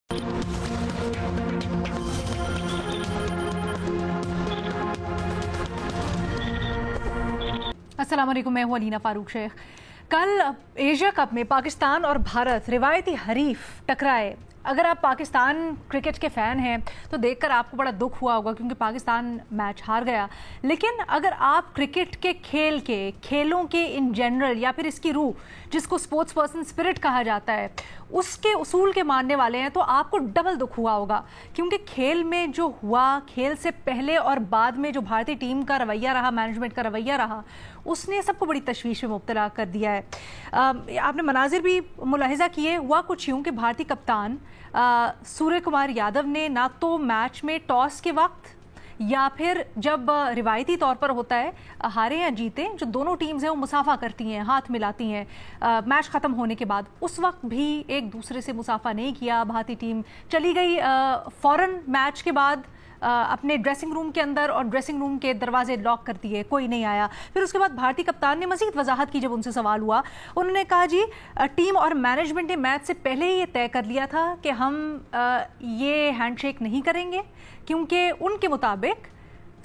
अस्सलाम वालेकुम, मैं हूं अलीना फारूक शेख। कल एशिया कप में पाकिस्तान और भारत रिवायती हरीफ टकराए। अगर आप पाकिस्तान क्रिकेट के फ़ैन हैं तो देखकर आपको बड़ा दुख हुआ होगा क्योंकि पाकिस्तान मैच हार गया। लेकिन अगर आप क्रिकेट के खेलों के इन जनरल या फिर इसकी रूह, जिसको स्पोर्ट्स पर्सन स्पिरिट कहा जाता है, उसके उसूल के मानने वाले हैं तो आपको डबल दुख हुआ होगा। क्योंकि खेल में जो हुआ, खेल से पहले और बाद में जो भारतीय टीम का रवैया रहा, मैनेजमेंट का रवैया रहा, उसने सबको बड़ी तशवीश में मुब्तला कर दिया है। आपने मनाजिर भी मुलाहिजा किए। हुआ कुछ यूँ कि भारतीय कप्तान सूर्य कुमार यादव ने ना तो मैच में टॉस के वक्त या फिर जब रिवायती तौर पर होता है हारे या जीते, जो दोनों टीम्स हैं वो मुसाफा करती हैं, हाथ मिलाती हैं मैच ख़त्म होने के बाद, उस वक्त भी एक दूसरे से मुसाफा नहीं किया। भारतीय टीम चली गई फ़ौरन मैच के बाद अपने ड्रेसिंग रूम के अंदर और ड्रेसिंग रूम के दरवाजे लॉक कर दिए, कोई नहीं आया। फिर उसके बाद भारतीय कप्तान ने मज़ीद वजाहत की। जब उनसे सवाल हुआ, उन्होंने कहा जी टीम और मैनेजमेंट ने मैच से पहले ही ये तय कर लिया था कि हम ये हैंडशेक नहीं करेंगे, क्योंकि उनके मुताबिक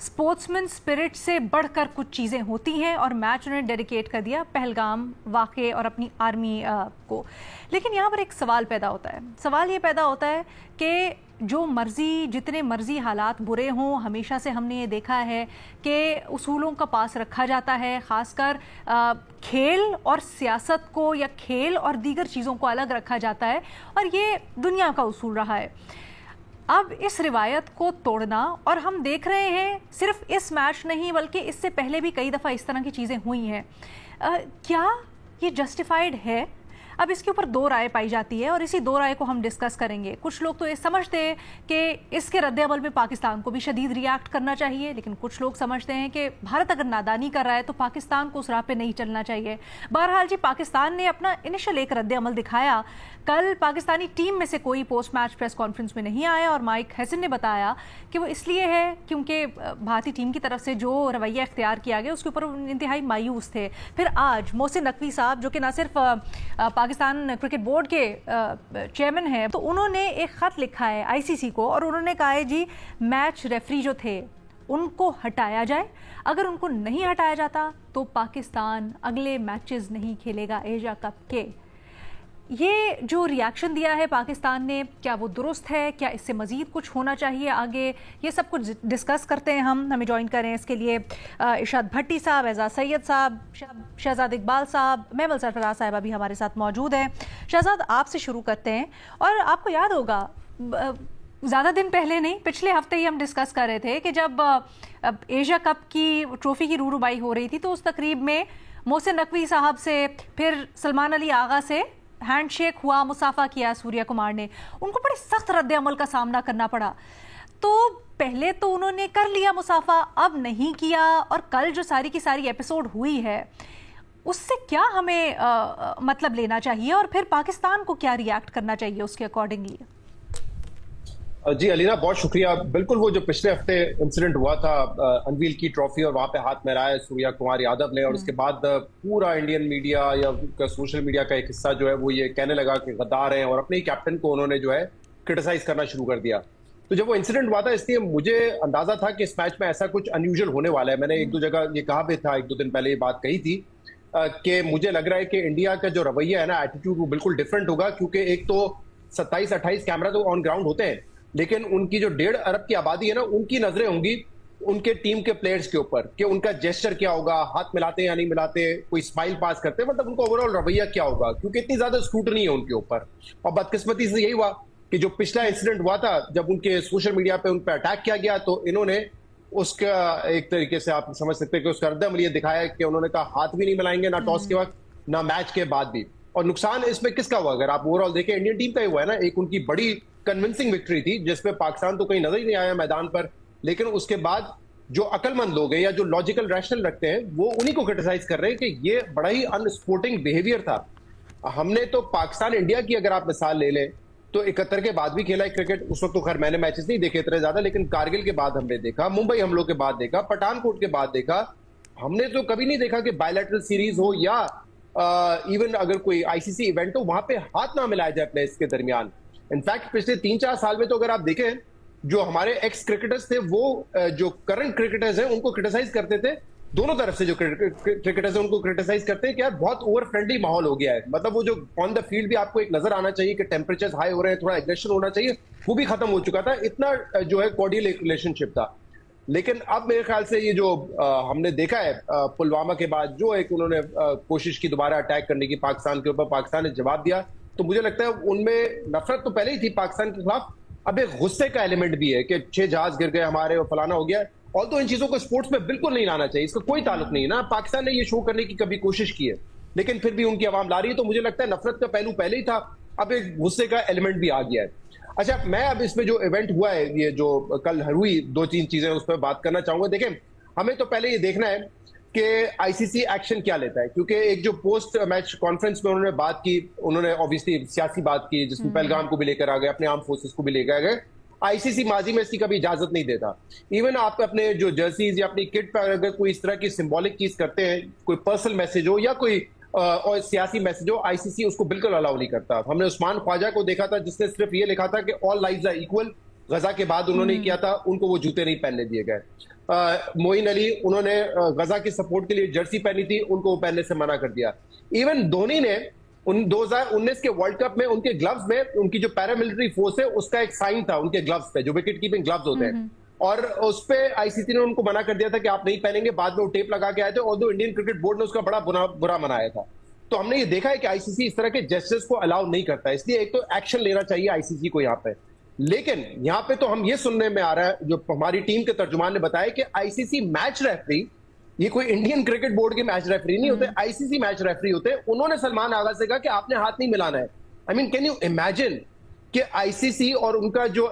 स्पोर्ट्समैन स्पिरिट से बढ़कर कुछ चीज़ें होती हैं, और मैच उन्होंने डेडिकेट कर दिया पहलगाम वाक़े और अपनी आर्मी को। लेकिन यहाँ पर एक सवाल पैदा होता है। सवाल ये पैदा होता है कि जो मर्जी, जितने मर्जी हालात बुरे हों, हमेशा से हमने ये देखा है कि उसूलों का पास रखा जाता है। ख़ासकर खेल और सियासत को या खेल और दीगर चीज़ों को अलग रखा जाता है, और ये दुनिया का उसूल रहा है। अब इस रिवायत को तोड़ना, और हम देख रहे हैं सिर्फ इस मैच नहीं बल्कि इससे पहले भी कई दफ़ा इस तरह की चीज़ें हुई हैं। क्या ये जस्टिफाइड है? अब इसके ऊपर दो राय पाई जाती है और इसी दो राय को हम डिस्कस करेंगे। कुछ लोग तो ये समझते हैं कि इसके रद्द-ए-अमल में पाकिस्तान को भी शदीद रिएक्ट करना चाहिए, लेकिन कुछ लोग समझते हैं कि भारत अगर नादानी कर रहा है तो पाकिस्तान को उस राह पे नहीं चलना चाहिए। बहरहाल जी, पाकिस्तान ने अपना इनिशियल एक रद्द-ए-अमल दिखाया। कल पाकिस्तानी टीम में से कोई पोस्ट मैच प्रेस कॉन्फ्रेंस में नहीं आया और माइक हैसन ने बताया कि वो इसलिए है क्योंकि भारतीय टीम की तरफ से जो रवैया इख्तियार किया गया उसके ऊपर इंतहाई मायूस थे। फिर आज मोहसिन नकवी साहब, जो कि न सिर्फ पाकिस्तान क्रिकेट बोर्ड के चेयरमैन हैं, तो उन्होंने एक ख़त लिखा है आईसीसी को, और उन्होंने कहा है जी मैच रेफरी जो थे उनको हटाया जाए। अगर उनको नहीं हटाया जाता तो पाकिस्तान अगले मैचेस नहीं खेलेगा एशिया कप के। ये जो रिएक्शन दिया है पाकिस्तान ने, क्या वो दुरुस्त है? क्या इससे मज़ीद कुछ होना चाहिए आगे? ये सब कुछ डिस्कस करते हैं हम। हमें ज्वाइन करें इसके लिए इरशाद भट्टी साहब, एजाज सैयद साहब, शहजाद इकबाल साहब, महमल सरफराज साहिबा भी हमारे साथ मौजूद हैं। शहजाद, आपसे शुरू करते हैं। और आपको याद होगा, ज़्यादा दिन पहले नहीं, पिछले हफ्ते ही हम डिस्कस कर रहे थे कि जब एशिया कप की ट्रॉफ़ी की रूरुबाई हो रही थी तो उस तकरीब में मोहसिन नकवी साहब से, फिर सलमान अली आगा से हैंडशेक हुआ, मुसाफा किया सूर्य कुमार ने। उनको बड़े सख्त रद्द-ए-अमल का सामना करना पड़ा। तो पहले तो उन्होंने कर लिया मुसाफा, अब नहीं किया, और कल जो सारी की सारी एपिसोड हुई है उससे क्या हमें मतलब लेना चाहिए, और फिर पाकिस्तान को क्या रिएक्ट करना चाहिए उसके अकॉर्डिंगली? जी अलीना, बहुत शुक्रिया। बिल्कुल, वो जो पिछले हफ्ते इंसिडेंट हुआ था अनवील की ट्रॉफी और वहां पे हाथ मिलाया सूर्य कुमार यादव ने, और उसके बाद पूरा इंडियन मीडिया या सोशल मीडिया का एक हिस्सा जो है वो ये कहने लगा कि गद्दार हैं, और अपने ही कैप्टन को उन्होंने जो है क्रिटिसाइज करना शुरू कर दिया। तो जब वो इंसिडेंट हुआ था, इसलिए मुझे अंदाजा था कि इस मैच में ऐसा कुछ अनयूजुअल होने वाला है। मैंने एक दो जगह ये कहा भी था, एक दो दिन पहले ये बात कही थी कि मुझे लग रहा है कि इंडिया का जो रवैया है ना, एटीट्यूड, वो बिल्कुल डिफरेंट होगा। क्योंकि एक तो 27-28 कैमरा तो ऑन ग्राउंड होते हैं, लेकिन उनकी जो 1.5 अरब की आबादी है ना, उनकी नजरें होंगी उनके टीम के प्लेयर्स के ऊपर कि उनका जेस्चर क्या होगा, हाथ मिलाते हैं या नहीं मिलाते, कोई स्माइल पास करते हैं, मतलब उनका ओवरऑल रवैया क्या होगा, क्योंकि इतनी ज्यादा स्क्रूटनी है उनके ऊपर। और बदकिस्मती से यही हुआ कि जो पिछला इंसिडेंट हुआ था, जब उनके सोशल मीडिया पे उन पर अटैक किया गया, तो इन्होंने उसका एक तरीके से आप समझ सकते हैं कि उसका रद्द-ए-अमल ये दिखाया कि उन्होंने कहा हाथ भी नहीं मिलाएंगे, ना टॉस के वक्त ना मैच के बाद भी। और नुकसान इसमें किसका हुआ? अगर आप ओवरऑल देखें, इंडियन टीम का ही हुआ है ना। एक उनकी बड़ी कन्विंसिंग विक्ट्री थी जिसमें पाकिस्तान तो कहीं नजर ही नहीं आया मैदान पर, लेकिन उसके बाद जो अकलमंद लोग हैं या जो लॉजिकल रैशनल रखते हैं वो उन्हीं को क्रिटिसाइज कर रहे हैं कि ये बड़ा ही अनस्पोर्टिंग बिहेवियर था। हमने तो पाकिस्तान इंडिया की अगर आप मिसाल ले लें तो 71 के बाद भी खेला है क्रिकेट। उस वक्त तो खैर मैंने मैचेस नहीं देखे इतने ज्यादा, लेकिन कारगिल के बाद हमने देखा, मुंबई हमलों के बाद देखा, पठानकोट के बाद देखा। हमने तो कभी नहीं देखा कि बायलैटरल सीरीज हो या इवन अगर कोई आईसीसी इवेंट हो वहां पे हाथ ना मिलाया जाए प्लेयर्स के दरमियान। इनफैक्ट पिछले 3-4 साल में तो अगर आप देखें, जो हमारे एक्स क्रिकेटर्स थे वो जो करंट क्रिकेटर्स हैं उनको क्रिटिसाइज करते थे। दोनों तरफ से जो क्रिकेटर्स हैं उनको क्रिटिसाइज करते हैं कि यार बहुत ओवर फ्रेंडली माहौल हो गया है। मतलब वो जो ऑन द फील्ड भी आपको एक नजर आना चाहिए कि टेम्परेचर हाई हो रहे हैं, थोड़ा एग्रेशन होना चाहिए, वो भी खत्म हो चुका था। इतना जो है कॉर्डियल रिलेशनशिप था। लेकिन अब मेरे ख्याल से ये जो हमने देखा है पुलवामा के बाद जो एक उन्होंने कोशिश की दोबारा अटैक करने की पाकिस्तान के ऊपर, पाकिस्तान ने जवाब दिया, तो मुझे लगता है उनमें नफरत तो पहले ही थी पाकिस्तान के खिलाफ, अब एक गुस्से का एलिमेंट भी है कि 6 जहाज गिर गए हमारे और फलाना हो गया। और तो इन चीजों को स्पोर्ट्स में बिल्कुल नहीं लाना चाहिए, इसका कोई ताल्लुक नहीं है ना। पाकिस्तान ने ये शो करने की कभी कोशिश की है, लेकिन फिर भी उनकी आवाम ला रही है, तो मुझे लगता है नफरत का पहलू पहले ही था, अब एक गुस्से का एलिमेंट भी आ गया है। अच्छा, मैं अब इसमें जो इवेंट हुआ है, ये जो कल हुई 2-3 चीजें उस पर बात करना चाहूंगा। देखें, हमें तो पहले ये देखना है कि आईसीसी एक्शन क्या लेता है, क्योंकि एक जो पोस्ट मैच कॉन्फ्रेंस में उन्होंने बात की, उन्होंने ऑब्वियसली सियासी बात की जिसमें पहलगाम को भी लेकर आ गए, अपने आर्म फोर्सेस को भी लेकर आ गए। आईसीसी माजी में इसकी कभी इजाजत नहीं देता। इवन आप अपने जो जर्सीज या अपनी किट पर अगर कोई इस तरह की सिंबॉलिक चीज करते हैं, कोई पर्सनल मैसेज हो या कोई और सियासी मैसेज हो, आईसीसी उसको बिल्कुल अलाउ नहीं करता। हमने उस्मान ख्वाजा को देखा था जिसने सिर्फ ये लिखा था कि ऑल लाइव्स आर इक्वल। गजा के बाद उन्होंने किया था, उनको वो जूते नहीं पहनने दिए गए। मोइन अली, उन्होंने गजा की सपोर्ट के लिए जर्सी पहनी थी, उनको वो पहनने से मना कर दिया। इवन धोनी ने 2019 के वर्ल्ड कप में उनके ग्लव्स में, उनकी जो पैरामिलिट्री फोर्स है उसका एक साइन था उनके ग्लव्स पे, जो विकेट कीपिंग ग्लव्स होते हैं, और उस पे आईसीसी ने उनको मना कर दिया था कि आप नहीं पहनेंगे। बाद में वो टेप लगा के आए थे, और इंडियन क्रिकेट बोर्ड ने उसका बड़ा बुरा मनाया था। तो हमने ये देखा है कि आईसीसी इस तरह के जेस्चर्स को अलाउ नहीं करता है, इसलिए एक तो एक्शन लेना चाहिए आईसीसी को यहाँ पे। लेकिन यहाँ पे तो हम ये सुनने में आ रहा है, जो हमारी टीम के तर्जुमान ने बताया कि आईसीसी मैच रेफरी, ये कोई इंडियन क्रिकेट बोर्ड के मैच रेफरी नहीं होते, आईसीसी मैच रेफरी होते हैं। उन्होंने सलमान आगा से कहा कि आपने हाथ नहीं मिलाना है। I mean, can you imagine कि आईसीसी और उनका जो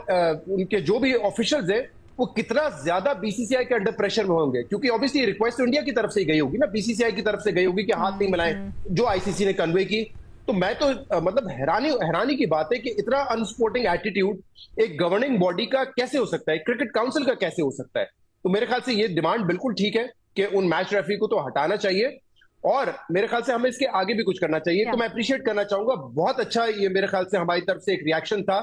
उनके जो भी ऑफिशियल्स है वो कितना ज्यादा बीसीसीआई के अंडर प्रेशर में होंगे, क्योंकि ऑब्वियसली रिक्वेस्ट तो इंडिया की तरफ से ही गई होगी ना, बीसीसीआई की तरफ से गई होगी कि हाथ नहीं मिलाएं, जो आईसीसी ने कन्वे की। तो मैं तो मतलब हैरानी की बात है कि इतना अनस्पोर्टिंग एटीट्यूड एक गवर्निंग बॉडी का कैसे हो सकता है, क्रिकेट काउंसिल का कैसे हो सकता है। तो मेरे ख्याल से ये डिमांड बिल्कुल ठीक है कि उन मैच रेफरी को तो हटाना चाहिए, और मेरे ख्याल से हमें इसके आगे भी कुछ करना चाहिए। तो मैं अप्रिशिएट करना चाहूंगा, बहुत अच्छा ये मेरे ख्याल से हमारी तरफ से एक रिएक्शन था,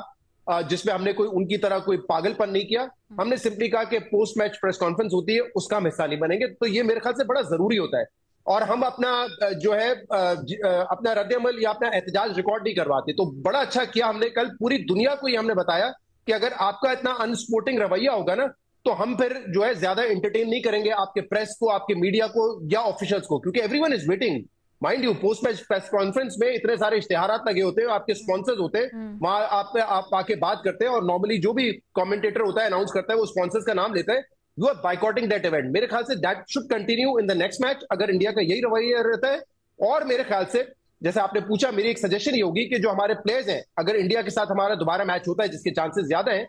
जिसमें हमने कोई उनकी तरह कोई पागलपन नहीं किया। हमने सिंपली कहा कि पोस्ट मैच प्रेस कॉन्फ्रेंस होती है, उसका हम हिस्सा नहीं बनेंगे। तो ये मेरे ख्याल से बड़ा जरूरी होता है, और हम अपना जो है अपना रद्द-ए-अमल या अपना एहतजाज रिकॉर्ड नहीं करवाते। तो बड़ा अच्छा किया हमने, कल पूरी दुनिया को ये हमने बताया कि अगर आपका इतना अनस्पोर्टिंग रवैया होगा ना, तो हम फिर जो है ज्यादा एंटरटेन नहीं करेंगे आपके प्रेस को, आपके मीडिया को या ऑफिशियल्स को, क्योंकि everyone is waiting. Mind you, post match press conference में इतने सारे इश्तेहारात लगे होते हैं, आपके स्पॉन्सर्स होते हैं वहां, आप आके बात करते हैं, और नॉर्मली जो भी कमेंटेटर होता है अनाउंस करता है वो स्पॉन्सर्स का नाम लेता है। You are boycotting that event. मेरे ख्याल से that should continue in the next match, अगर इंडिया का यही रवैया रहता है। और मेरे ख्याल से, जैसे आपने पूछा, मेरी एक सजेशन ये होगी कि जो हमारे प्लेयर्स हैं, अगर इंडिया के साथ हमारा दोबारा मैच होता है, जिसके चांसेस ज्यादा है,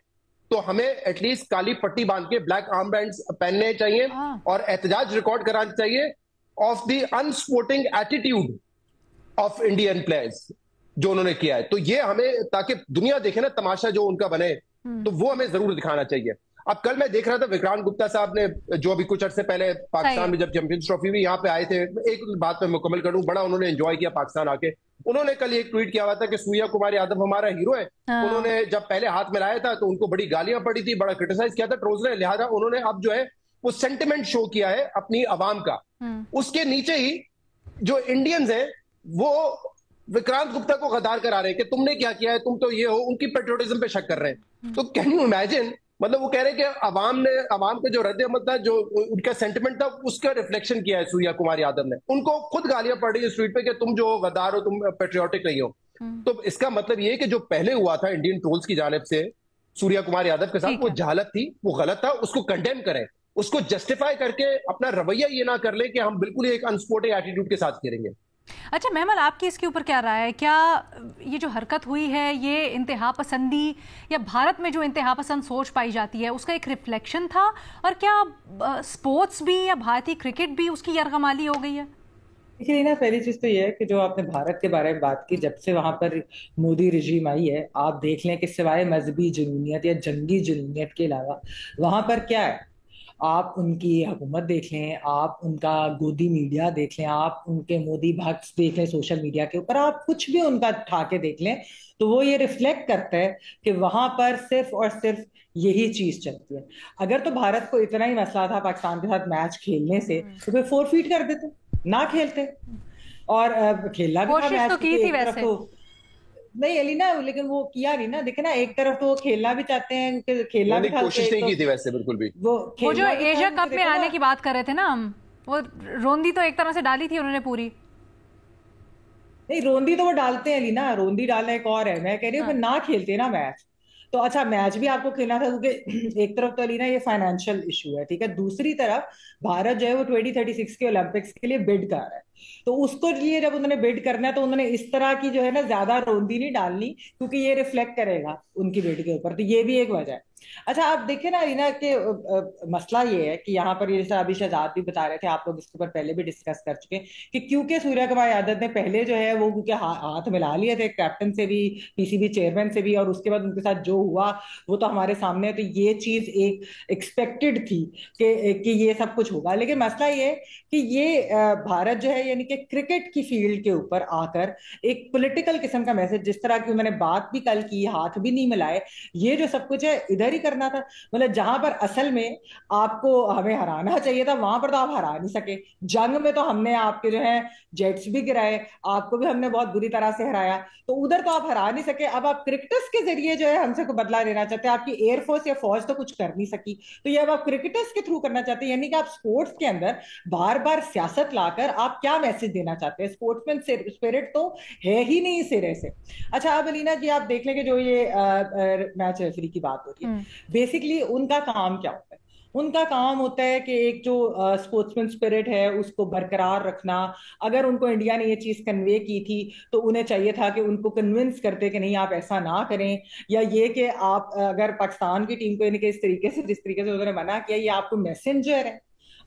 तो हमें एटलीस्ट काली पट्टी बांध के ब्लैक आर्म बैंड्स पहनने चाहिए और एहतजाज रिकॉर्ड कराना चाहिए of the unsporting attitude of Indian players जो उन्होंने किया है। तो ये हमें, ताकि दुनिया देखे ना तमाशा जो उनका बने, तो वो हमें जरूर दिखाना चाहिए। अब कल मैं देख रहा था विक्रांत गुप्ता साहब ने, जो अभी कुछ अर्से पहले पाकिस्तान में जब चैंपियंस ट्रॉफी भी यहाँ पे आए थे, एक बात पे मुकम्मल करूं, बड़ा उन्होंने एंजॉय किया पाकिस्तान आके। उन्होंने कल एक ट्वीट किया हुआ था कि सूर्या कुमार यादव हमारा हीरो है। उन्होंने जब पहले हाथ मिलाया था तो उनको बड़ी गालियां पड़ी थी, बड़ा क्रिटिसाइज किया था ट्रोल्स ने, लिहाजा उन्होंने अब जो है वो सेंटिमेंट शो किया है अपनी आवाम का। उसके नीचे ही जो इंडियंस हैं वो विक्रांत गुप्ता को गद्दार करा रहे हैं कि तुमने क्या किया है, तुम तो ये हो, उनकी पेट्रियोटिज्म पे शक कर रहे हैं। तो कैन यू इमेजिन, मतलब वो कह रहे हैं कि अवाम का जो रद्द-ए-अमल था, जो उनका सेंटिमेंट था, उसका रिफ्लेक्शन किया है सूर्या कुमार यादव ने। उनको खुद गालियां पड़ रही है ट्वीट पे कि तुम जो गद्दार हो, तुम पेट्रियोटिक नहीं हो। तो इसका मतलब ये कि जो पहले हुआ था इंडियन ट्रोल्स की जानिब से सूर्या कुमार यादव के साथ, वो जहालत थी, वो गलत था, उसको कंडेम करें, उसको जस्टिफाई करके अपना रवैया ये ना कर ले कि हम बिल्कुल एक अनस्पोर्टिंग एटीट्यूड के साथ खेलेंगे। अच्छा मेहमल, आपकी इसके ऊपर क्या राय है? क्या ये जो हरकत हुई है ये इंतहा पसंदी या भारत में जो इंतहा पसंद सोच पाई जाती है उसका एक रिफ्लेक्शन था, और क्या स्पोर्ट्स भी या भारतीय क्रिकेट भी उसकी यरगमाली हो गई है? देखिए ना, पहली चीज तो ये है कि जो आपने भारत के बारे में बात की, जब से वहां पर मोदी रिजीम आई है, आप देख लें कि सिवाय मजहबी जुनूनियत या जंगी जुनूनियत के अलावा वहां पर क्या है, आप उनकी हुकूमत देख लें, आप उनका गोदी मीडिया देख लें, आप उनके मोदी भक्त देख लें सोशल मीडिया के ऊपर, आप कुछ भी उनका उठा के देख लें, तो वो ये रिफ्लेक्ट करता है कि वहां पर सिर्फ और सिर्फ यही चीज चलती है। अगर तो भारत को इतना ही मसला था पाकिस्तान के साथ मैच खेलने से, तो फिर फोरफीट कर देते, ना खेलते। और खेलना भी था कोशिश मैच, तो की क्योंकि थी एक तरफ वैसे। तो नहीं एलिना, लेकिन वो किया नहीं ना। देखे ना, एक तरफ तो वो खेलना भी चाहते हैं कि खेलना नहीं भी नहीं, था, कोशिश नहीं तो की थी वैसे बिल्कुल भी। वो वो जो खेलना भी था एशिया क्योंकि कप में देखो आने ना। की बात कर रहे थे ना हम, वो रोंदी तो एक तरह से डाली थी उन्होंने पूरी। नहीं, रोंदी तो वो डालते हैं लीना, रोंदी डालना एक और है। मैं कह रही हूँ कि हाँ। ना खेलते ना मैच, तो अच्छा मैच भी आपको खेलना था, क्योंकि एक तरफ तो लीना ये फाइनेंशियल इशू है, ठीक है, दूसरी तरफ भारत जो है वो 2036 के ओलंपिक्स के लिए बिड कर रहा है। तो उसको लिए जब उन्होंने बिड करना है, तो उन्होंने इस तरह की जो है ना ज्यादा रोंदी नहीं डालनी, क्योंकि ये रिफ्लेक्ट करेगा उनकी बिड के ऊपर, तो ये भी एक वजह है। अच्छा, आप देखिए ना रीना कि मसला ये है कि यहाँ पर ये जैसे अभी शहजाद भी बता रहे थे, आप लोग इसके ऊपर पहले भी डिस्कस कर चुके हैं कि क्योंकि सूर्य कुमार यादव ने पहले जो है वो क्योंकि हाथ मिला लिए थे कैप्टन से भी, पीसीबी चेयरमैन से भी, और उसके बाद उनके साथ जो हुआ वो तो हमारे सामने है, तो ये चीज एक एक्सपेक्टेड थी कि ये सब कुछ होगा। लेकिन मसला ये है कि ये भारत जो है यानी कि क्रिकेट की फील्ड के ऊपर आकर एक पॉलिटिकल किस्म का मैसेज, जिस तरह की उन्होंने बात भी कल की, हाथ भी नहीं मिलाए, ये जो सब कुछ है इधर ही करना था। मतलब जहां पर असल में आपको हमें हराना चाहिए था, वहां पर तो आप हरा नहीं सके। जंग में तो हमने आपके जो है जेट्स भी गिराए, आपको भी हमने बहुत बुरी तरह से हराया, तो उधर तो आप हरा नहीं सके। अब आप क्रिकेटर्स के जरिए जो है हमसे को बदला लेना चाहते हैं। आपकी एयरफोर्स या फौज तो कुछ कर नहीं सकी, तो ये अब आप क्रिकेटर्स के थ्रू करना चाहते हैं। यानी कि आप स्पोर्ट्स के अंदर बार बार सियासत लाकर आप क्या मैसेज देना चाहते हैं? स्पोर्ट्समैन स्पिरिट तो है ही नहीं सिरे से। अच्छा, अब अलीना जी आप देख लें कि जो ये मैच रेफरी की बात हो रही है, बेसिकली उनका काम क्या होता है? उनका काम होता है कि एक जो स्पोर्ट्समैन स्पिरिट है उसको बरकरार रखना। अगर उनको इंडिया ने ये चीज कन्वे की थी, तो उन्हें चाहिए था कि उनको कन्विंस करते कि नहीं आप ऐसा ना करें, या ये कि आप अगर पाकिस्तान की टीम को इनके इस तरीके से, जिस तरीके से उन्होंने मना किया, ये आपको मैसेंजर है,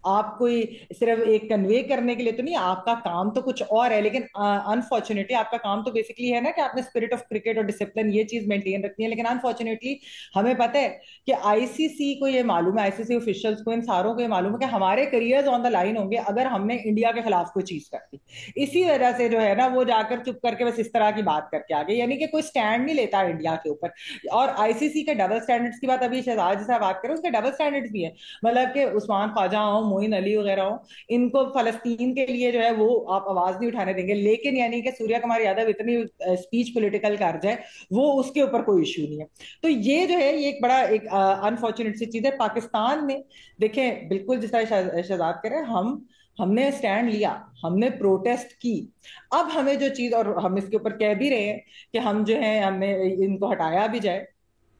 आप कोई सिर्फ एक कन्वे करने के लिए तो नहीं, आपका काम तो कुछ और है। लेकिन अनफॉर्चुनेटली आपका काम तो बेसिकली है ना कि आपने स्पिरिट ऑफ क्रिकेट और डिसिप्लिन ये चीज मेंटेन रखनी है। लेकिन अनफॉर्चुनेटली हमें पता है कि आईसीसी को ये मालूम है, आईसीसी ऑफिशियल्स को, इन सारों को ये मालूम है कि हमारे करियर्स ऑन द लाइन होंगे अगर हमने इंडिया के खिलाफ कोई चीज कर दी। इसी वजह से जो है ना वो जाकर चुप करके बस इस तरह की बात करके आ गए, यानी कि कोई स्टैंड नहीं लेता इंडिया के ऊपर। और आईसीसी के डबल स्टैंडर्ड्स की बात अभी शहजाद जैसा बात करें, उसके डबल स्टैंडर्ड्स भी है। मतलब कि उस्मान ख्वाजा हो, मोइन अली वगैरह हो, इनको फलस्तीन के लिए जो है वो आप आवाज नहीं उठाने देंगे। लेकिन यानी कि सूर्य कुमार यादव इतनी स्पीच पॉलिटिकल कर जाए, वो उसके ऊपर कोई इश्यू नहीं है। तो ये जो है ये एक बड़ा एक अनफॉर्चुनेट सी चीज है पाकिस्तान में। देखें, बिल्कुल जिस तरह शहजाद कह रहे हैं, हमने स्टैंड लिया, हमने प्रोटेस्ट की। अब हमें जो चीज, और हम इसके ऊपर कह भी रहे हैं कि हम जो है हमने इनको हटाया भी जाए,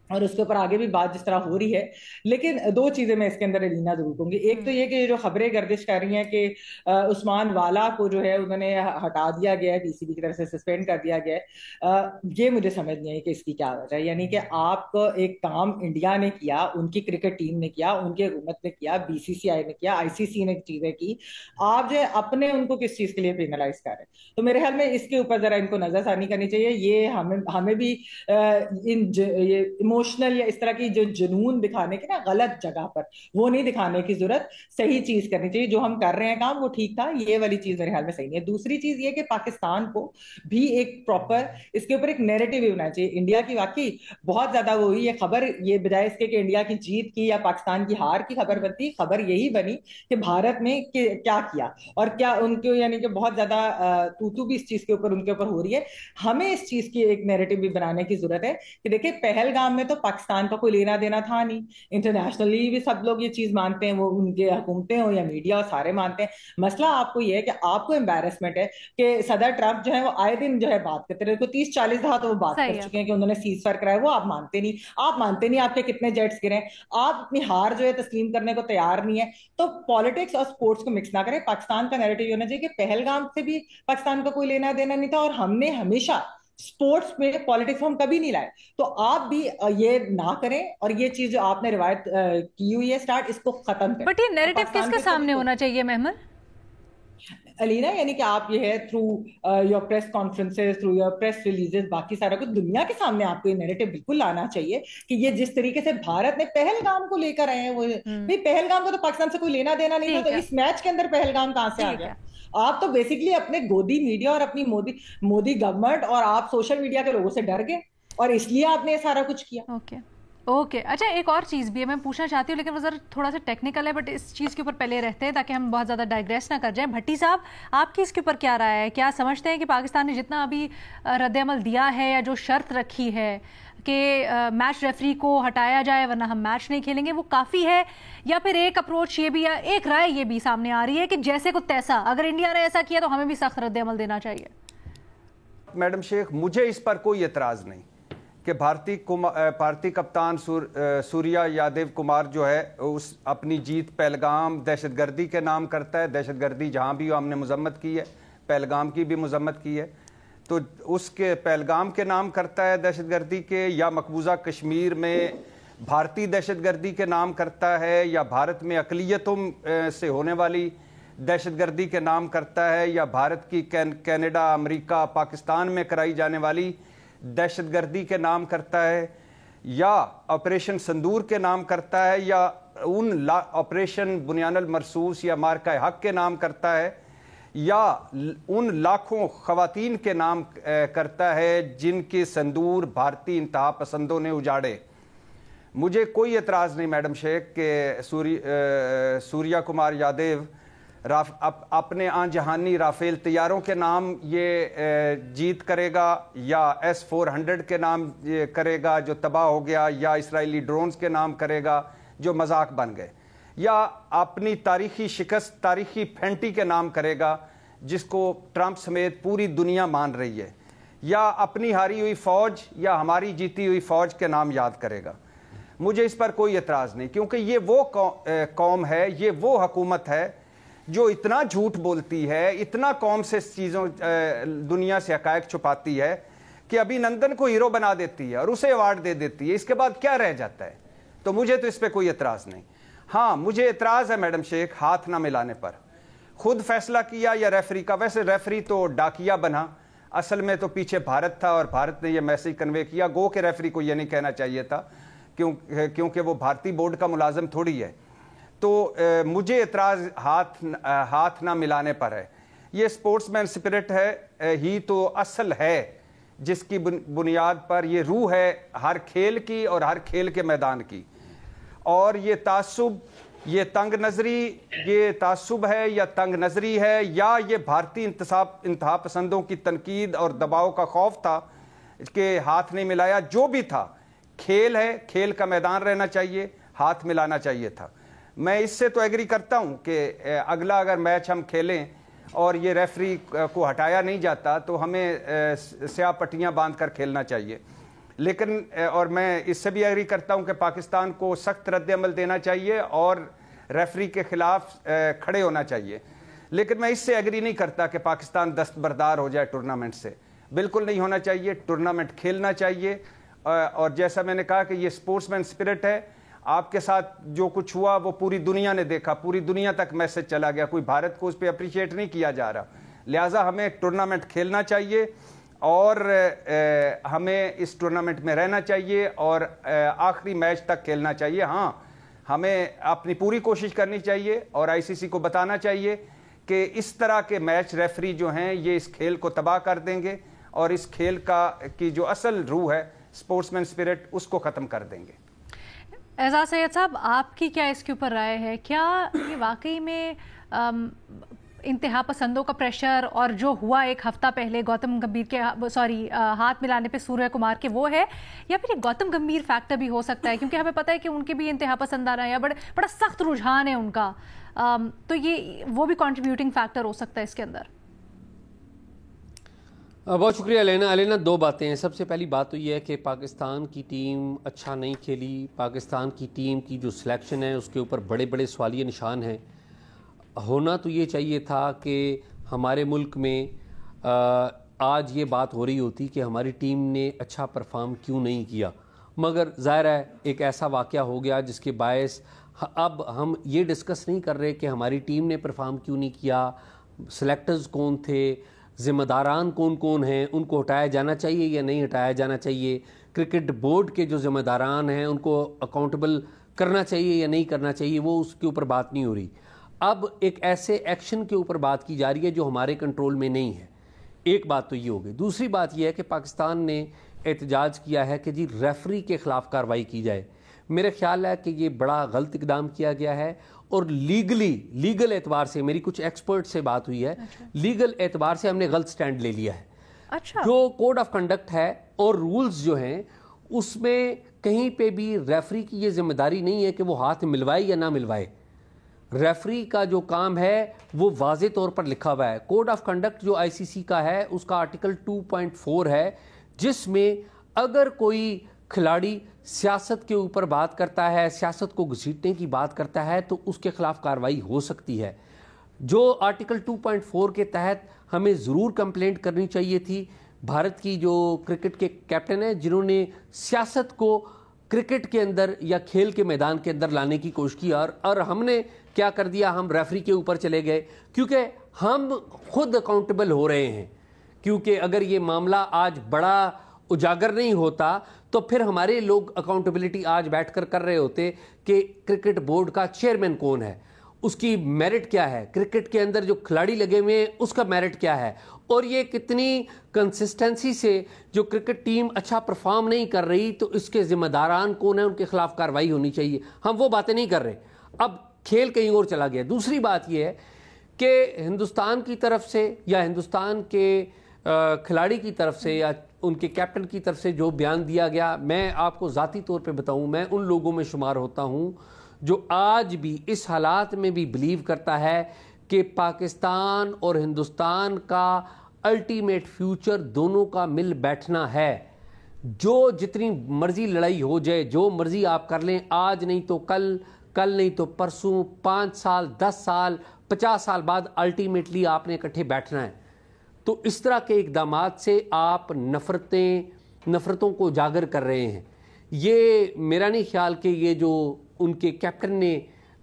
और उसके ऊपर आगे भी बात जिस तरह हो रही है। लेकिन दो चीजें मैं इसके अंदर एलिना जरूर कहूंगी। एक तो ये कि जो खबरें गर्दिश कर रही हैं कि उस्मान वाला को जो है उन्होंने हटा दिया गया है, पीसीबी की तरफ से सस्पेंड कर दिया गया है, ये मुझे समझ नहीं आई कि इसकी क्या वजह है। यानी कि आप एक काम इंडिया ने किया, उनकी क्रिकेट टीम ने किया, उनकी हुकूमत ने किया, बीसीसीआई ने किया, आईसीसी ने चीजें की, आप जो है अपने उनको किस चीज के लिए पेनलाइज कर रहे हैं? तो मेरे ख्याल में इसके ऊपर जरा इनको नजरसानी करनी चाहिए। ये हमें हमें भी ये इमोशनल या इस तरह की जो जुनून दिखाने की ना गलत जगह पर, वो नहीं दिखाने की जरूरत। सही चीज करनी चाहिए, जो हम कर रहे हैं काम वो ठीक था, ये वाली चीज मेरे ख्याल में सही नहीं है। दूसरी चीज ये कि पाकिस्तान को भी एक प्रॉपर इसके ऊपर एक नैरेटिव भी बनाना चाहिए। इंडिया की वाकई बहुत ज्यादा वो हुई ये खबर, ये बजाय इसके कि इंडिया की जीत की या पाकिस्तान की हार की खबर बनती, खबर यही बनी कि भारत ने क्या किया और क्या उनके, यानी कि बहुत ज्यादा तू भी इस चीज के ऊपर उनके ऊपर हो रही है। हमें इस चीज की एक नैरेटिव भी बनाने की जरूरत है कि देखिए पहलगाम में तो पाकिस्तान का कोई लेना देना था नहीं, इंटरनेशनली भी सब लोग ये चीज मानते हैं, वो उनके हुकूमतें हो या मीडिया हो सारे मानते हैं। मसला आपको ये है कि आपको एम्बेरसमेंट है कि सदर ट्रंप जो है वो आए दिन जो है बात करते रहे, 30-40 दफा तो वो बात कर चुके हैं कि उन्होंने सीज फायर कराया, वो आप मानते नहीं। आप मानते नहीं आपके कितने जेट्स गिरे, आप अपनी हार जो है तस्लीम करने को तैयार नहीं है। तो पॉलिटिक्स और स्पोर्ट्स को मिक्स ना करें। पाकिस्तान का नैरेटिव होना चाहिए कि पहलगाम से भी पाकिस्तान का कोई लेना देना नहीं था, और हमने हमेशा स्पोर्ट्स में पॉलिटिक्स हम कभी नहीं लाए। तो आप भी ये ना करें, और ये चीज जो आपने रिवायत की हुई है स्टार्ट, इसको खत्म करें। बट ये नैरेटिव किसके सामने होना चाहिए मेहमन? अलीना, यानी कि आप ये है through your press conferences, through your press releases, बाकी सारा कुछ दुनिया के सामने आपको ये नैरेटिव बिल्कुल लाना चाहिए कि ये जिस तरीके से भारत ने पहलगाम को लेकर आए हैं, वो भाई पहलगाम को तो पाकिस्तान से कोई लेना देना नहीं था, ठीक तो है, इस मैच के अंदर पहलगाम कहां से आ ठीक गया? है। आप तो बेसिकली अपने गोदी मीडिया और अपनी मोदी मोदी गवर्नमेंट और आप सोशल मीडिया के लोगों से डर गए, और इसलिए आपने ये सारा कुछ किया। Okay, okay. अच्छा, एक और चीज़ भी है, मैं पूछना चाहती हूँ, लेकिन वो ज़रा थोड़ा सा टेक्निकल है, बट इस चीज़ के ऊपर पहले रहते हैं ताकि हम बहुत ज़्यादा डाइग्रेस ना कर जाएं। भट्टी साहब, आपकी इसके ऊपर क्या राय है? क्या समझते हैं कि पाकिस्तान ने जितना अभी रद्द-ए-अमल दिया है या जो शर्त रखी है कि मैच रेफरी को हटाया जाए वरना हम मैच नहीं खेलेंगे, वो काफ़ी है? या फिर एक अप्रोच ये भी, या एक राय ये भी सामने आ रही है कि जैसे को तैसा, अगर इंडिया ने ऐसा किया तो हमें भी सख्त रद्द-ए-अमल देना चाहिए? मैडम शेख, मुझे इस पर कोई एतराज़ नहीं कि भारतीय कप्तान सूर्या यादव कुमार जो है उस अपनी जीत पहलगाम दहशतगर्दी के नाम करता है। दहशतगर्दी जहाँ भी हमने मजम्मत की है, पहलगाम की भी मजम्मत की है, तो उसके पहलगाम के नाम करता है दहशतगर्दी के, या मकबूजा कश्मीर में भारतीय दहशतगर्दी के नाम करता है, या भारत में अकलियतों से होने वाली दहशतगर्दी के नाम करता है, या भारत की कनाडा, अमेरिका, पाकिस्तान में कराई जाने वाली दहशतगर्दी के नाम करता है, या ऑपरेशन संदूर के नाम करता है, या उन ऑपरेशन बुनियानुल मरसूस या मार्का हक के नाम करता है, या उन लाखों खवातीन के नाम करता है जिनके संदूर भारतीय इंतहा पसंदों ने उजाड़े। मुझे कोई एतराज़ नहीं मैडम शेख के सूर्या कुमार यादव अपने आंजहानी राफेल तैयारों के नाम ये जीत करेगा, या S-400 के नाम ये करेगा जो तबाह हो गया, या इसराइली ड्रोन्स के नाम करेगा जो मजाक बन गए, या अपनी तारीखी शिकस्त, तारीखी फेंटी के नाम करेगा जिसको ट्रंप समेत पूरी दुनिया मान रही है, या अपनी हारी हुई फौज या हमारी जीती हुई फौज के नाम याद करेगा। मुझे इस पर कोई एतराज़ नहीं, क्योंकि ये वो कौम है, ये वो हुकूमत है जो इतना झूठ बोलती है, इतना कौम से चीज़ों दुनिया से हकायक छुपाती है कि अभिनंदन को हीरो बना देती है और उसे अवार्ड दे देती है। इसके बाद क्या रह जाता है? तो मुझे तो इस पर कोई एतराज़ नहीं। हाँ, मुझे एतराज़ है मैडम शेख हाथ ना मिलाने पर। खुद फैसला किया या रेफरी का? वैसे रेफरी तो डाकिया बना, असल में तो पीछे भारत था और भारत ने यह मैसेज कन्वे किया। गो के रेफरी को यह नहीं कहना चाहिए था, क्योंकि वो भारतीय बोर्ड का मुलाजिम थोड़ी है। तो मुझे एतराज़ हाथ ना मिलाने पर है। ये स्पोर्ट्समैन स्पिरिट है ही तो असल है, जिसकी बुनियाद पर ये रूह है हर खेल की और हर खेल के मैदान की। और ये तासुब, ये तंग नजरी, ये तासुब है या तंग नजरी है, या ये भारतीय इंतहा पसंदों की तनकीद और दबाव का खौफ था कि हाथ नहीं मिलाया। जो भी था, खेल है, खेल का मैदान रहना चाहिए, हाथ मिलाना चाहिए था। मैं इससे तो एग्री करता हूं कि अगला अगर मैच हम खेलें और ये रेफरी को हटाया नहीं जाता तो हमें स्याह पट्टियां बांध कर खेलना चाहिए। लेकिन और मैं इससे भी एग्री करता हूं कि पाकिस्तान को सख्त रद्द-ए-अमल देना चाहिए और रेफरी के खिलाफ खड़े होना चाहिए। लेकिन मैं इससे एग्री नहीं करता कि पाकिस्तान दस्तबरदार हो जाए टूर्नामेंट से। बिल्कुल नहीं होना चाहिए। टूर्नामेंट खेलना चाहिए। और जैसा मैंने कहा कि ये स्पोर्ट्समैन स्पिरिट है। आपके साथ जो कुछ हुआ वो पूरी दुनिया ने देखा, पूरी दुनिया तक मैसेज चला गया, कोई भारत को उस पर अप्रिशिएट नहीं किया जा रहा। लिहाजा हमें टूर्नामेंट खेलना चाहिए और हमें इस टूर्नामेंट में रहना चाहिए और आखिरी मैच तक खेलना चाहिए। हाँ, हमें अपनी पूरी कोशिश करनी चाहिए और आईसीसी को बताना चाहिए कि इस तरह के मैच रेफरी जो हैं ये इस खेल को तबाह कर देंगे और इस खेल की जो असल रूह है, स्पोर्ट्समैन स्पिरिट, उसको ख़त्म कर देंगे। एजाज सैयद साहब, आपकी क्या इसके ऊपर राय है? क्या ये वाकई में इंतहा पसंदों का प्रेशर और जो हुआ एक हफ्ता पहले गौतम गंभीर के हाथ मिलाने पे सूर्य कुमार के, वो है, या फिर गौतम गंभीर फैक्टर भी हो सकता है? क्योंकि हमें पता है कि उनके भी इंतहा पसंद आ रहा है या बड़ा सख्त रुझान है उनका, तो ये वो भी कंट्रीब्यूटिंग फैक्टर हो सकता है इसके अंदर। बहुत शुक्रिया अलेना। दो बातें हैं। सबसे पहली बात तो ये है कि पाकिस्तान की टीम अच्छा नहीं खेली। पाकिस्तान की टीम की जो सिलेक्शन है उसके ऊपर बड़े बड़े सवालिया निशान हैं। होना तो ये चाहिए था कि हमारे मुल्क में आज ये बात हो रही होती कि हमारी टीम ने अच्छा परफॉर्म क्यों नहीं किया, मगर ज़ाहिर है एक ऐसा वाक़या हो गया जिसके बायस अब हम ये डिस्कस नहीं कर रहे कि हमारी टीम ने परफॉर्म क्यों नहीं किया, सेलेक्टर्स कौन थे, ज़िम्मेदारान कौन कौन हैं, उनको हटाया जाना चाहिए या नहीं हटाया जाना चाहिए, क्रिकेट बोर्ड के जो ज़िम्मेदारान हैं उनको अकाउंटेबल करना चाहिए या नहीं करना चाहिए, वो उसके ऊपर बात नहीं हो रही। अब एक ऐसे एक्शन के ऊपर बात की जा रही है जो हमारे कंट्रोल में नहीं है। एक बात तो ये हो गई। दूसरी बात यह है कि पाकिस्तान ने एहतजाज किया है कि जी रेफरी के ख़िलाफ़ कार्रवाई की जाए। मेरा ख्याल है कि ये बड़ा गलत इकदाम किया गया है और लीगल एतबार से, मेरी कुछ एक्सपर्ट से बात हुई है, लीगल एतबार से हमने गलत स्टैंड ले लिया है। अच्छा। जो कोड ऑफ कंडक्ट है और रूल्स जो हैं उसमें कहीं पे भी रेफरी की ये जिम्मेदारी नहीं है कि वो हाथ मिलवाए या ना मिलवाए। रेफरी का जो काम है वो वाज़े तौर पर लिखा हुआ है। कोड ऑफ कंडक्ट जो आईसीसी का है उसका आर्टिकल 2.4 है, जिसमें अगर कोई खिलाड़ी सियासत के ऊपर बात करता है, सियासत को घसीटने की बात करता है, तो उसके खिलाफ कार्रवाई हो सकती है। जो आर्टिकल 2.4 के तहत हमें ज़रूर कंप्लेंट करनी चाहिए थी। भारत की जो क्रिकेट के कैप्टन हैं जिन्होंने सियासत को क्रिकेट के अंदर या खेल के मैदान के अंदर लाने की कोशिश की, और हमने क्या कर दिया, हम रेफरी के ऊपर चले गए क्योंकि हम खुद अकाउंटेबल हो रहे हैं। क्योंकि अगर ये मामला आज बड़ा उजागर नहीं होता तो फिर हमारे लोग अकाउंटेबिलिटी आज बैठकर कर रहे होते कि क्रिकेट बोर्ड का चेयरमैन कौन है, उसकी मेरिट क्या है, क्रिकेट के अंदर जो खिलाड़ी लगे हुए हैं उसका मेरिट क्या है, और ये कितनी कंसिस्टेंसी से जो क्रिकेट टीम अच्छा परफॉर्म नहीं कर रही तो इसके जिम्मेदारान कौन है, उनके खिलाफ कार्रवाई होनी चाहिए। हम वो बातें नहीं कर रहे। अब खेल कहीं और चला गया। दूसरी बात यह है कि हिंदुस्तान की तरफ से या हिंदुस्तान के खिलाड़ी की तरफ से या उनके कैप्टन की तरफ से जो बयान दिया गया, मैं आपको ज़ाती तौर पे बताऊं, मैं उन लोगों में शुमार होता हूं जो आज भी इस हालात में भी बिलीव करता है कि पाकिस्तान और हिंदुस्तान का अल्टीमेट फ्यूचर दोनों का मिल बैठना है। जो जितनी मर्जी लड़ाई हो जाए, जो मर्जी आप कर लें, आज नहीं तो कल, कल नहीं तो परसों, 5 साल, 10 साल, 50 साल बाद अल्टीमेटली आपने इकट्ठे बैठना है। तो इस तरह के इकदामात से आप नफरतों को उजागर कर रहे हैं। ये मेरा नहीं ख्याल कि ये जो उनके कैप्टन ने